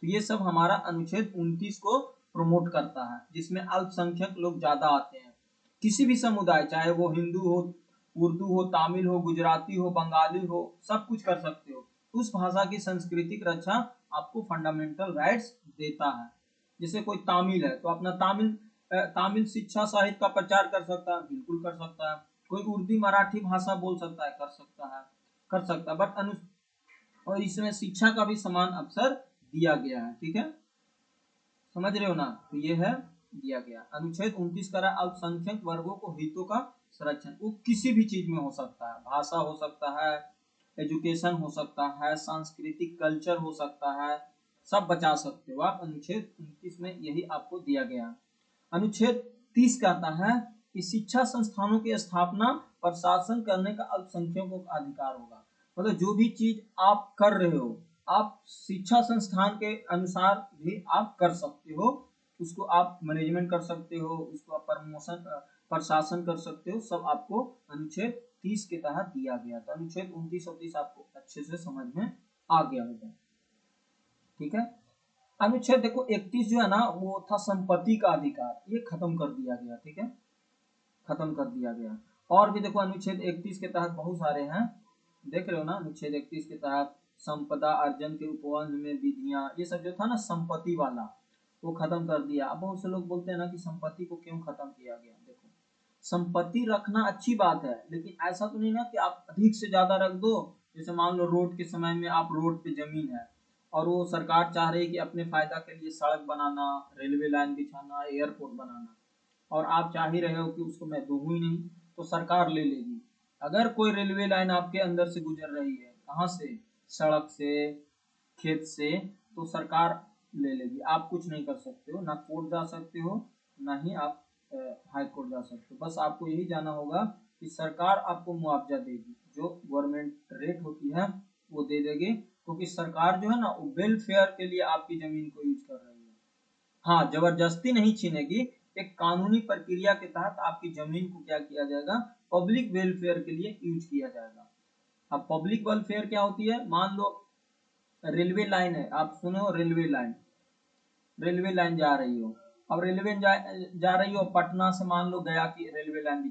तो ये सब हमारा अनुच्छेद 29 को प्रमोट करता है, जिसमें अल्पसंख्यक लोग ज्यादा आते हैं। किसी भी समुदाय, चाहे वो हिंदू हो, उर्दू हो, तमिल हो, गुजराती हो, बंगाली हो, सब कुछ कर सकते हो। उस भाषा की सांस्कृतिक रक्षा आपको फंडामेंटल राइट्स देता है। जैसे कोई तामिल है तो अपना तामिल शिक्षा साहित्य का प्रचार कर सकता है, बिल्कुल कर सकता है। कोई उर्दू मराठी भाषा बोल सकता है, कर सकता है, बट और इसमें शिक्षा का भी समान अवसर दिया गया है। ठीक है, समझ रहे हो ना? तो ये है दिया गया अनुच्छेद 29 करा अल्पसंख्यक वर्गों को हितों का संरक्षण। वो किसी भी चीज में हो सकता है, भाषा हो सकता है, एजुकेशन हो सकता है, सांस्कृतिक कल्चर हो सकता है, सब बचा सकते हो आप। अनुच्छेद 29 में यही आपको दिया गया। अनुच्छेद 30 कहता है कि शिक्षा संस्थानों की स्थापना और शासन करने का अल्पसंख्यकों का अधिकार होगा। मतलब जो भी चीज आप कर रहे हो, आप शिक्षा संस्थान के अनुसार भी आप कर सकते हो, उसको आप मैनेजमेंट कर सकते हो, उसको आप प्रशासन कर सकते हो, सब आपको अनुच्छेद 30 के तहत दिया गया। तो अनुच्छेद 29 और 30 आपको अच्छे से समझ में आ गया होगा। ठीक है, अनुच्छेद देखो 31 जो है ना वो था संपत्ति का अधिकार, ये खत्म कर दिया गया। ठीक है, खत्म कर दिया गया। और भी देखो अनुच्छेद 31 के तहत बहुत सारे हैं, देख रहे हो ना। अनुच्छेद 31 के तहत संपदा अर्जन के उपबंध में विधियां, ये सब जो था ना संपत्ति वाला, वो खत्म कर दिया। अब बहुत से लोग बोलते हैं ना कि संपत्ति को क्यों खत्म किया गया। देखो, संपत्ति रखना अच्छी बात है, लेकिन ऐसा तो नहीं ना कि आप अधिक से ज्यादा रख दो। जैसे मान लो रोड के समय में आप रोड पे जमीन है और वो सरकार चाह रही है कि अपने फायदा के लिए सड़क बनाना, रेलवे लाइन बिछाना, एयरपोर्ट बनाना, और आप चाह ही रहे हो कि उसको मैं दूंगी ही नहीं, तो सरकार ले लेगी। अगर कोई रेलवे लाइन आपके अंदर से गुजर रही है, कहाँ से, सड़क से, खेत से, तो सरकार ले लेगी। आप कुछ नहीं कर सकते हो, ना कोर्ट जा सकते हो, ना ही आप हाई कोर्ट जा सकते हो। बस आपको यही जाना होगा कि सरकार आपको मुआवजा देगी, जो गवर्नमेंट रेट होती है वो दे देगी, क्योंकि सरकार जो है ना वो वेलफेयर के लिए आपकी जमीन को यूज कर रही है। हाँ, जबरदस्ती नहीं छीनेगी, एक कानूनी प्रक्रिया के तहत आपकी जमीन को क्या किया जाएगा, पब्लिक वेलफेयर के लिए यूज किया जाएगा। अब पब्लिक वेलफेयर क्या होती है, मान लो रेलवे लाइन है, आप सुनो रेलवे लाइन, रेलवे लाइन जा रही हो, अब जा रही हो पटना से, मान लो गया की रेलवे लाइन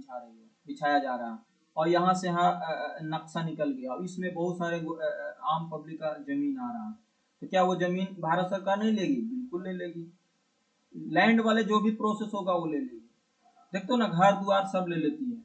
बिछाया जा रहा है, और यहाँ से यहाँ नक्शा निकल गया, इसमें बहुत सारे आम पब्लिक का जमीन आ रहा है, तो क्या वो जमीन भारत सरकार नहीं लेगी? बिल्कुल ले लेगी। लैंड वाले जो भी प्रोसेस होगा वो ले लेगी। देखते हो ना, घर द्वार सब ले लेती है।